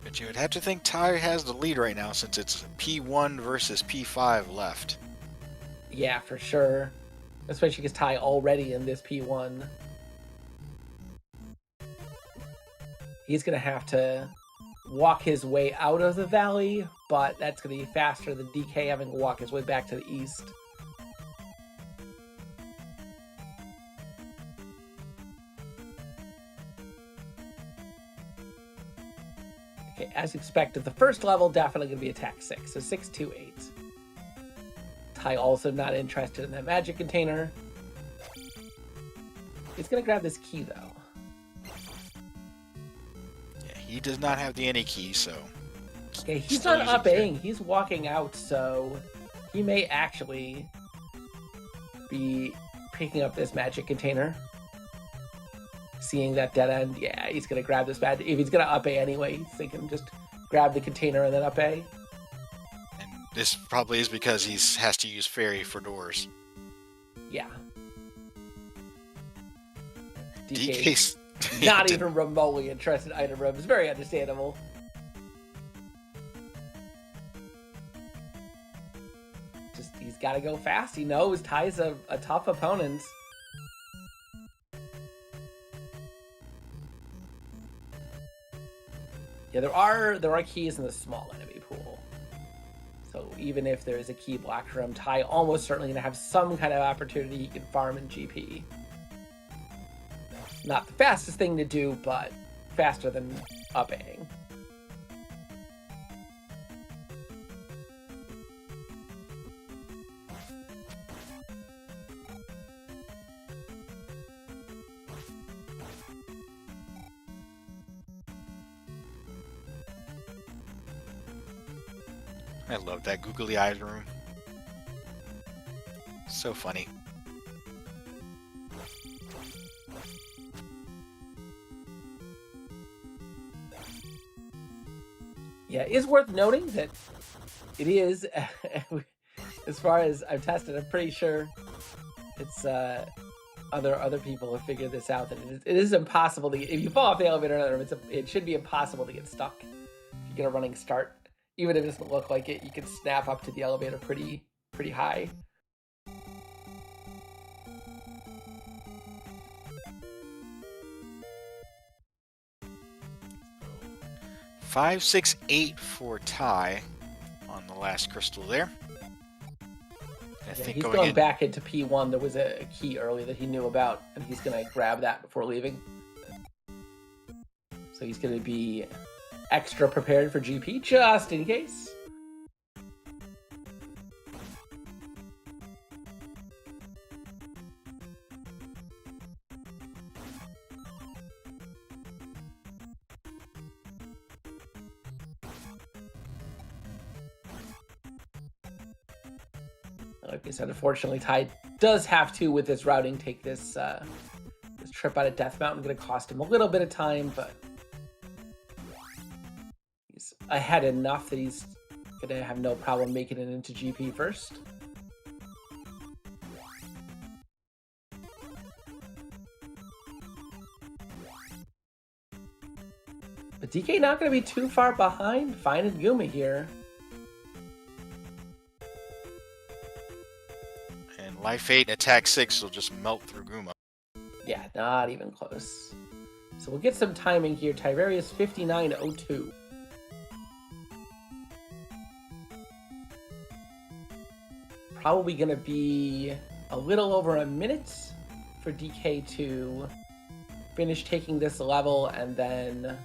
But you would have to think Ty has the lead right now since it's P1 versus P5 left. Yeah, for sure. Especially because Ty already in this P1. He's going to have to walk his way out of the valley, but that's going to be faster than DK having to walk his way back to the east. Okay, as expected, the first level definitely going to be attack 6, so 628. Ty also not interested in that magic container. He's going to grab this key, though. Yeah, he does not have the any key, so... Okay, he's still not using up-Aing, care. he's walking out, so he may actually be picking up this magic container. Seeing that dead end, yeah, he's gonna grab this magic. If he's gonna up-A anyway, he's thinking just grab the container and then up-A. And this probably is because he has to use fairy for doors. Yeah. DK's... not even remotely interested in item room. It's very understandable. Just, he's got to go fast. He knows Ty's a tough opponent. Yeah, there are keys in the small enemy pool. So even if there is a key blocked for him, Ty almost certainly going to have some kind of opportunity he can farm in GP. Not the fastest thing to do, but faster than up-Aing. I love that googly eyes room. So funny. Yeah, it is worth noting that it is, as far as I've tested, I'm pretty sure it's other people have figured this out, that it is impossible to get, if you fall off the elevator in another room, it should be impossible to get stuck if you get a running start. Even if it doesn't look like it, you can snap up to the elevator pretty high. Five, 6, 8 for Ty on the last crystal there. I think He's going going in, back into P1. There was a key early that he knew about, and he's going to grab that before leaving. So he's going to be extra prepared for GP, just in case. Like I said, unfortunately, Ty does have to, with this routing, take this this trip out of Death Mountain. Going to cost him a little bit of time, but he's ahead enough that he's going to have no problem making it into GP first. But DK not going to be too far behind. Finding Guma here. and Life 8 and Attack 6 will just melt through Guma. Yeah, not even close. So we'll get some timing here. Tyvarius 5902. Probably going to be a little over a minute for DK to finish taking this level and then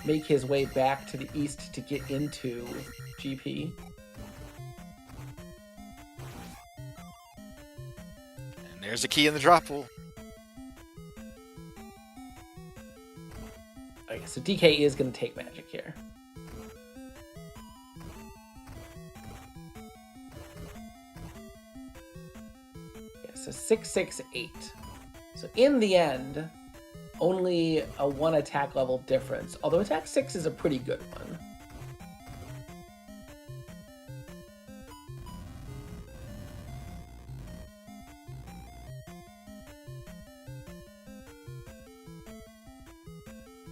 make his way back to the east to get into GP. And there's the key in the drop pool. Okay, so DK is going to take magic here. Yeah, so 668. So in the end, only a 1 attack level difference, although attack 6 is a pretty good one.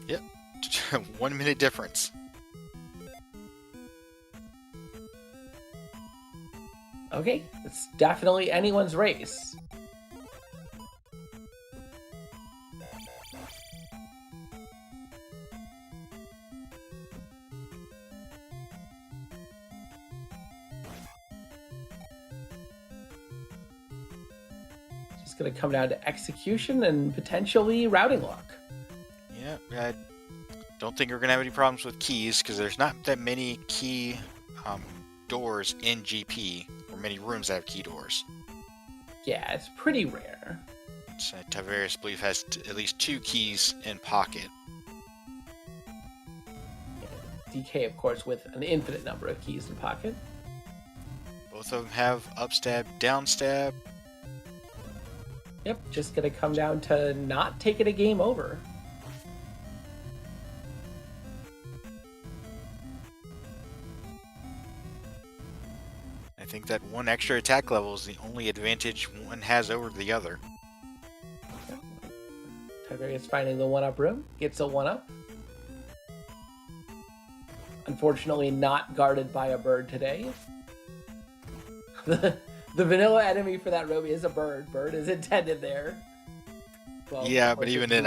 Yep, 1 minute difference. Okay, it's definitely anyone's race. Just going to come down to execution and potentially routing lock. Yeah, I don't think we're going to have any problems with keys because there's not that many key doors in GP, or many rooms that have key doors. Yeah, it's pretty rare. So Tyvarius, I believe, has at least 2 keys in pocket. DK, of course, with an infinite number of keys in pocket. Both of them have up stab, down stab. Yep, just going to come down to not taking a game over. I think that 1 extra attack level is the only advantage one has over the other. Tyvarius finding the 1-up room, gets a 1-up. Unfortunately, not guarded by a bird today. The vanilla enemy for that room is a bird. Bird is intended there. Well, yeah, but even then,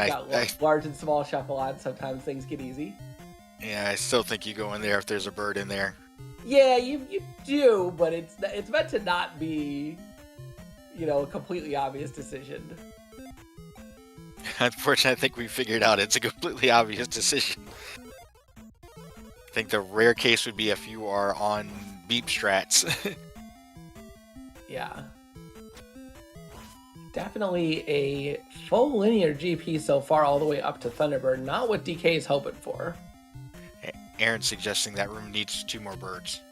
large and small shuffle on, sometimes things get easy. Yeah, I still think you go in there if there's a bird in there. Yeah, you do, but it's meant to not be, a completely obvious decision. Unfortunately, I think we figured out it's a completely obvious decision. I think the rare case would be if you are on beep strats. Yeah. Definitely a full linear GP so far, all the way up to Thunderbird. Not what DK is hoping for. Aaron's suggesting that room needs 2 more birds.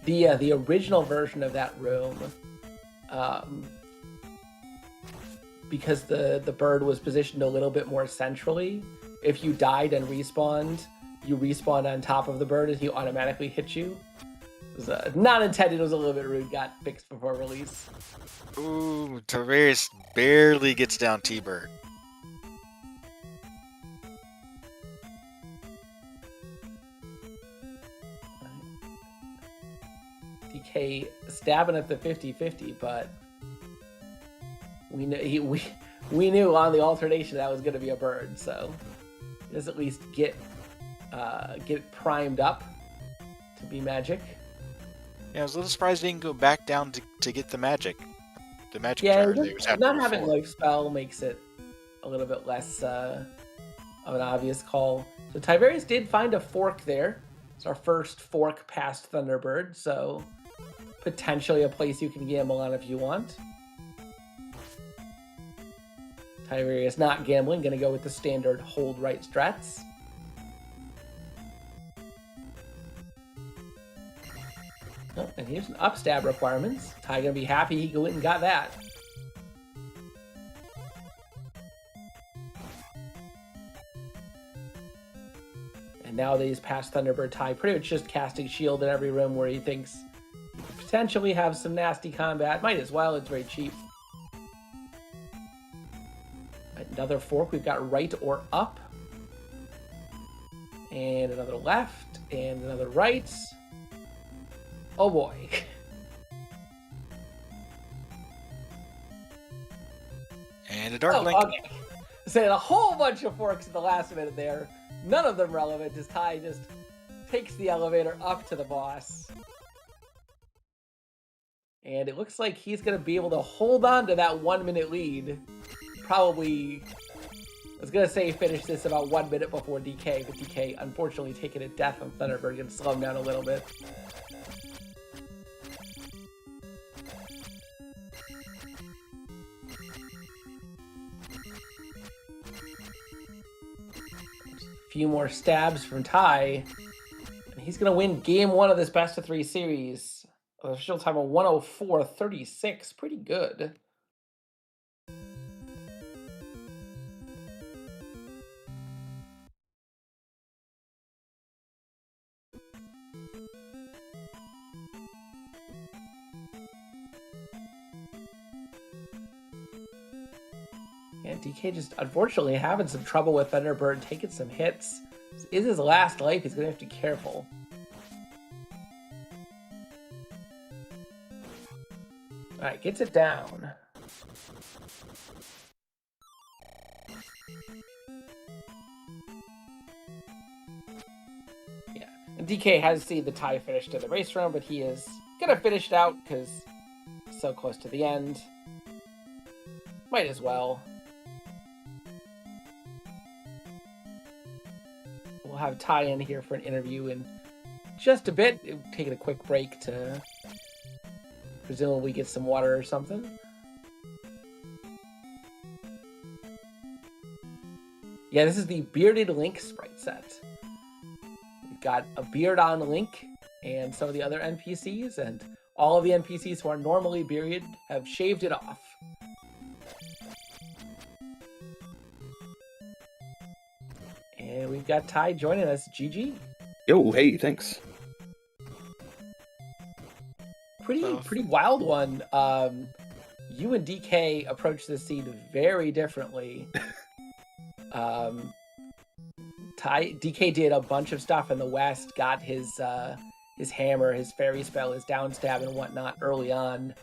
The original version of that room, because the bird was positioned a little bit more centrally, if you died and respawned, you respawned on top of the bird and he automatically hit you. It was not intended, it was a little bit rude, got fixed before release. Ooh, Tyvarius barely gets down T-Bird. DK stabbing at the 50-50, but we knew on the alternation that was going to be a bird, so he does at least get it primed up to be magic. Yeah, I was a little surprised he didn't go back down to get the magic. The magic Yeah, jar that he was after not before. having life spell makes it a little bit less of an obvious call. So Tyvarius did find a fork there. It's our first fork past Thunderbird, so potentially a place you can gamble on if you want. Tyvarius not gambling, gonna go with the standard hold right strats. Oh, and here's an upstab requirements. Ty gonna be happy he went and got that. And now that he's past Thunderbird, Ty pretty much just casting shield in every room where he thinks he could potentially have some nasty combat. Might as well, it's very cheap. Another fork, we've got right or up. And another left, and another right. Oh boy. And a dark link. Okay. Saying a whole bunch of forks at the last minute there. None of them relevant as Ty just takes the elevator up to the boss. And it looks like he's going to be able to hold on to that 1 minute lead. probably, I was going to say finish this about 1 minute before DK, but DK unfortunately taking a death on Thunderbird and slow him down a little bit. A few more stabs from Ty, and he's going to win game 1 of this best of 3 series. Official time of 104.36, pretty good. Yeah, DK just unfortunately having some trouble with Thunderbird, taking some hits. This is his last life, he's going to have to be careful. Alright, gets it down. Yeah, and DK has seen the tie finish to the race round, but he is going to finish it out because so close to the end. Might as well. We'll have Ty in here for an interview in just a bit. Taking a quick break to presumably get some water or something. Yeah, this is the Bearded Link sprite set. We've got a beard on Link and some of the other NPCs, and all of the NPCs who are normally bearded have shaved it off. And we've got Ty joining us. GG. Yo, hey, thanks. Pretty wild one. You and DK approached this scene very differently. DK did a bunch of stuff in the West, got his hammer, his fairy spell, his downstab, and whatnot early on.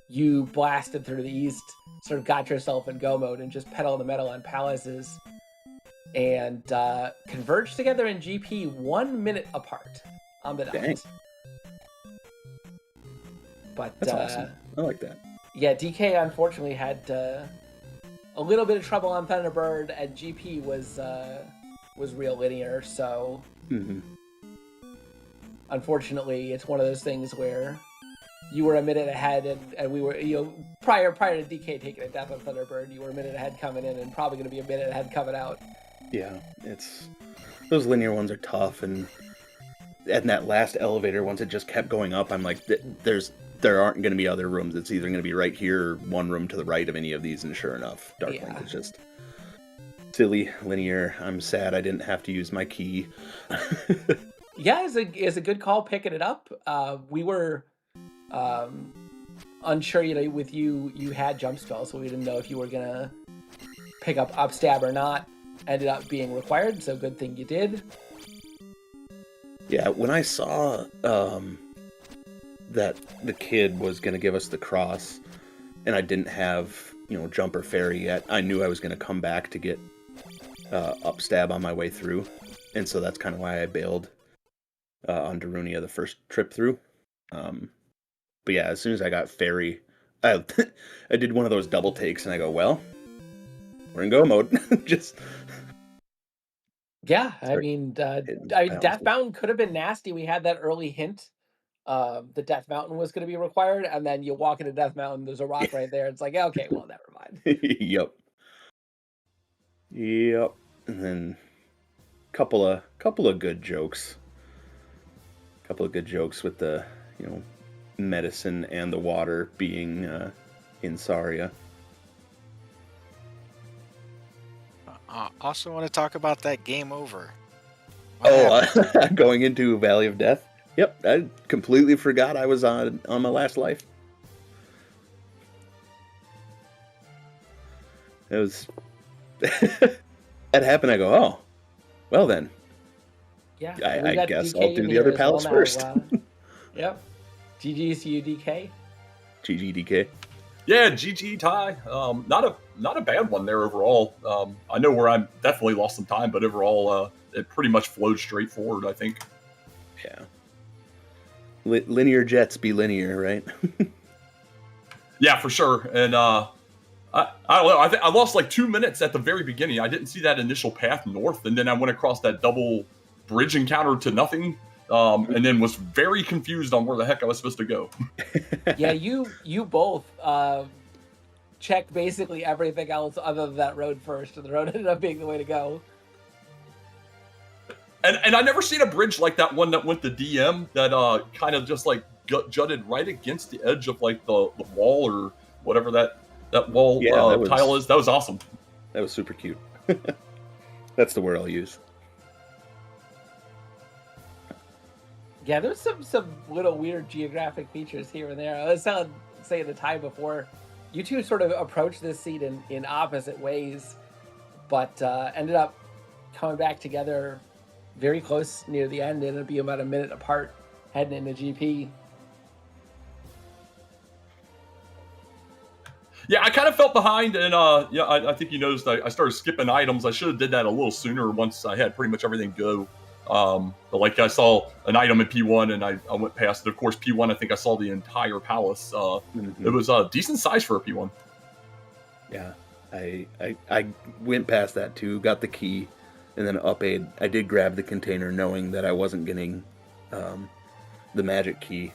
You blasted through the East, sort of got yourself in go mode, and just pedal the metal on palaces. And converged together in GP 1 minute apart on the dot. Dang. But That's awesome. I like that. Yeah, DK unfortunately had a little bit of trouble on Thunderbird, and GP was real linear. So unfortunately, it's one of those things where you were a minute ahead, and we were, prior to DK taking a death on Thunderbird, you were a minute ahead coming in, and probably going to be a minute ahead coming out. Yeah, those linear ones are tough, and that last elevator, once it just kept going up, I'm like, there aren't going to be other rooms. It's either going to be right here or one room to the right of any of these, and sure enough, Dark Link is just silly, linear. I'm sad I didn't have to use my key. Yeah, it's a good call picking it up. We were unsure, with you had jump spell, so we didn't know if you were going to pick up upstab or not. Ended up being required, so good thing you did. Yeah, when I saw that the kid was going to give us the cross, and I didn't have, jump or fairy yet, I knew I was going to come back to get upstab on my way through, and so that's kind of why I bailed on Darunia the first trip through. But yeah, as soon as I got fairy, I did one of those double takes, and I go, well, we're in go mode. Just yeah, I mean, Death Mountain could have been nasty. We had that early hint. The Death Mountain was going to be required, and then you walk into Death Mountain, there's a rock right there. It's like, okay, well, never mind. Yep. And then couple of good jokes. Couple of good jokes with the medicine and the water being in Saria. Also want to talk about that game over. Going into Valley of Death. Yep, I completely forgot I was on my last life. It was that happened. I go, oh, well then. Yeah, I guess I'll do the other palace first. Yep. GG's to you, DK. GG DK. Yeah, GG Ty. Not a bad one there overall. I know where I'm definitely lost some time, but overall, it pretty much flowed straight forward, I think. Yeah. Linear jets be linear, right? Yeah, for sure. And I don't know. I lost like 2 minutes at the very beginning. I didn't see that initial path north, and then I went across that double bridge encounter to nothing, and then was very confused on where the heck I was supposed to go. Yeah, you both checked basically everything else other than that road first, and the road ended up being the way to go. And I never seen a bridge like that one that went to DM that kind of just like jutted right against the edge of like the wall or whatever that wall tile is. That was awesome. That was super cute. That's the word I'll use. Yeah, there's some little weird geographic features here and there. I was saying to Ty before, you two sort of approached this scene in opposite ways, but ended up coming back together very close near the end. It ended up being about a minute apart heading into GP. Yeah, I kind of felt behind, and I think you noticed I started skipping items. I should have did that a little sooner once I had pretty much everything go. But like I saw an item in P1 and I went past it. Of course, P1, I think I saw the entire palace. It was a decent size for a P1. Yeah, I went past that too, got the key, and then up aid. I did grab the container knowing that I wasn't getting the magic key.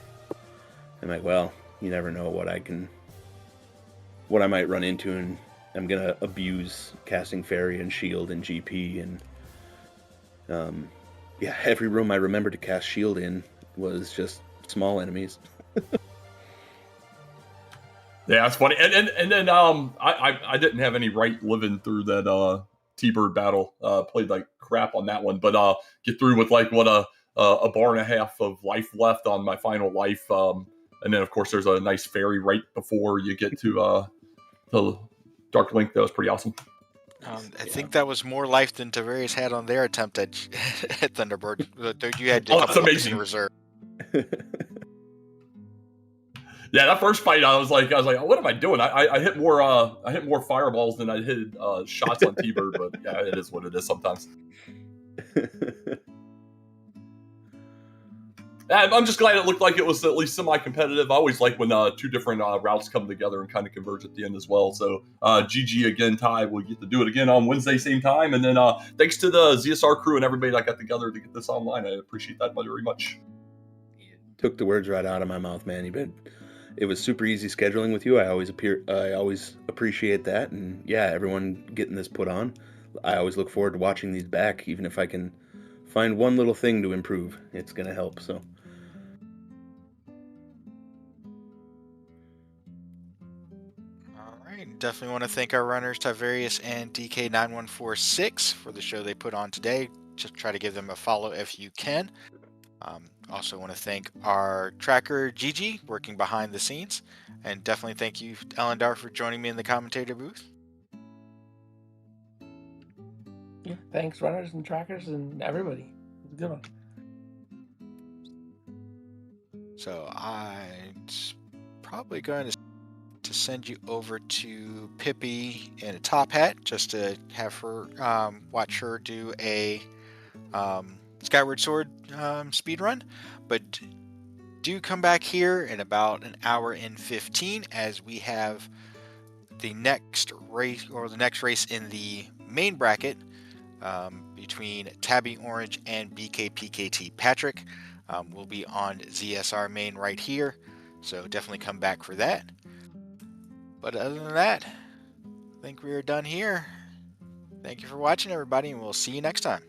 I'm like, well, you never know what I might run into, and I'm gonna abuse casting fairy and shield and GP, and yeah, every room I remembered to cast shield in was just small enemies. Yeah, that's funny. And then I didn't have any right living through that T-Bird battle. Played like crap on that one, but get through with like what a bar and a half of life left on my final life. And then of course there's a nice fairy right before you get to Dark Link. That was pretty awesome. I think that was more life than Tyvarius had on their attempt at Thunderbird. You had a couple amazing. in reserve. Yeah, that first fight, I was like, what am I doing? I hit more fireballs than I hit shots on T-Bird, but yeah, it is what it is sometimes. I'm just glad it looked like it was at least semi-competitive. I always like when two different routes come together and kind of converge at the end as well. So GG again, Ty. We'll get to do it again on Wednesday, same time. And then thanks to the ZSR crew and everybody that got together to get this online. I appreciate that very much. You took the words right out of my mouth, man. It was super easy scheduling with you. I always appreciate that. And yeah, everyone getting this put on. I always look forward to watching these back, even if I can find one little thing to improve. It's going to help, so... Definitely want to thank our runners Tyvarius and dk9146 for the show they put on today. Just try to give them a follow if you can. Also want to thank our tracker Gigi working behind the scenes, and definitely thank you Elendar for joining me in the commentator booth. Yeah, thanks runners and trackers and everybody. It was a good one. So I'm probably going to send you over to Pippi in a top hat just to have her watch her do a Skyward Sword speed run, but do come back here in about an hour and 15 as we have the next race in the main bracket between Tabby Orange and BKPKT Patrick. Will be on ZSR main right here, so definitely come back for that. But other than that, I think we are done here. Thank you for watching, everybody, and we'll see you next time.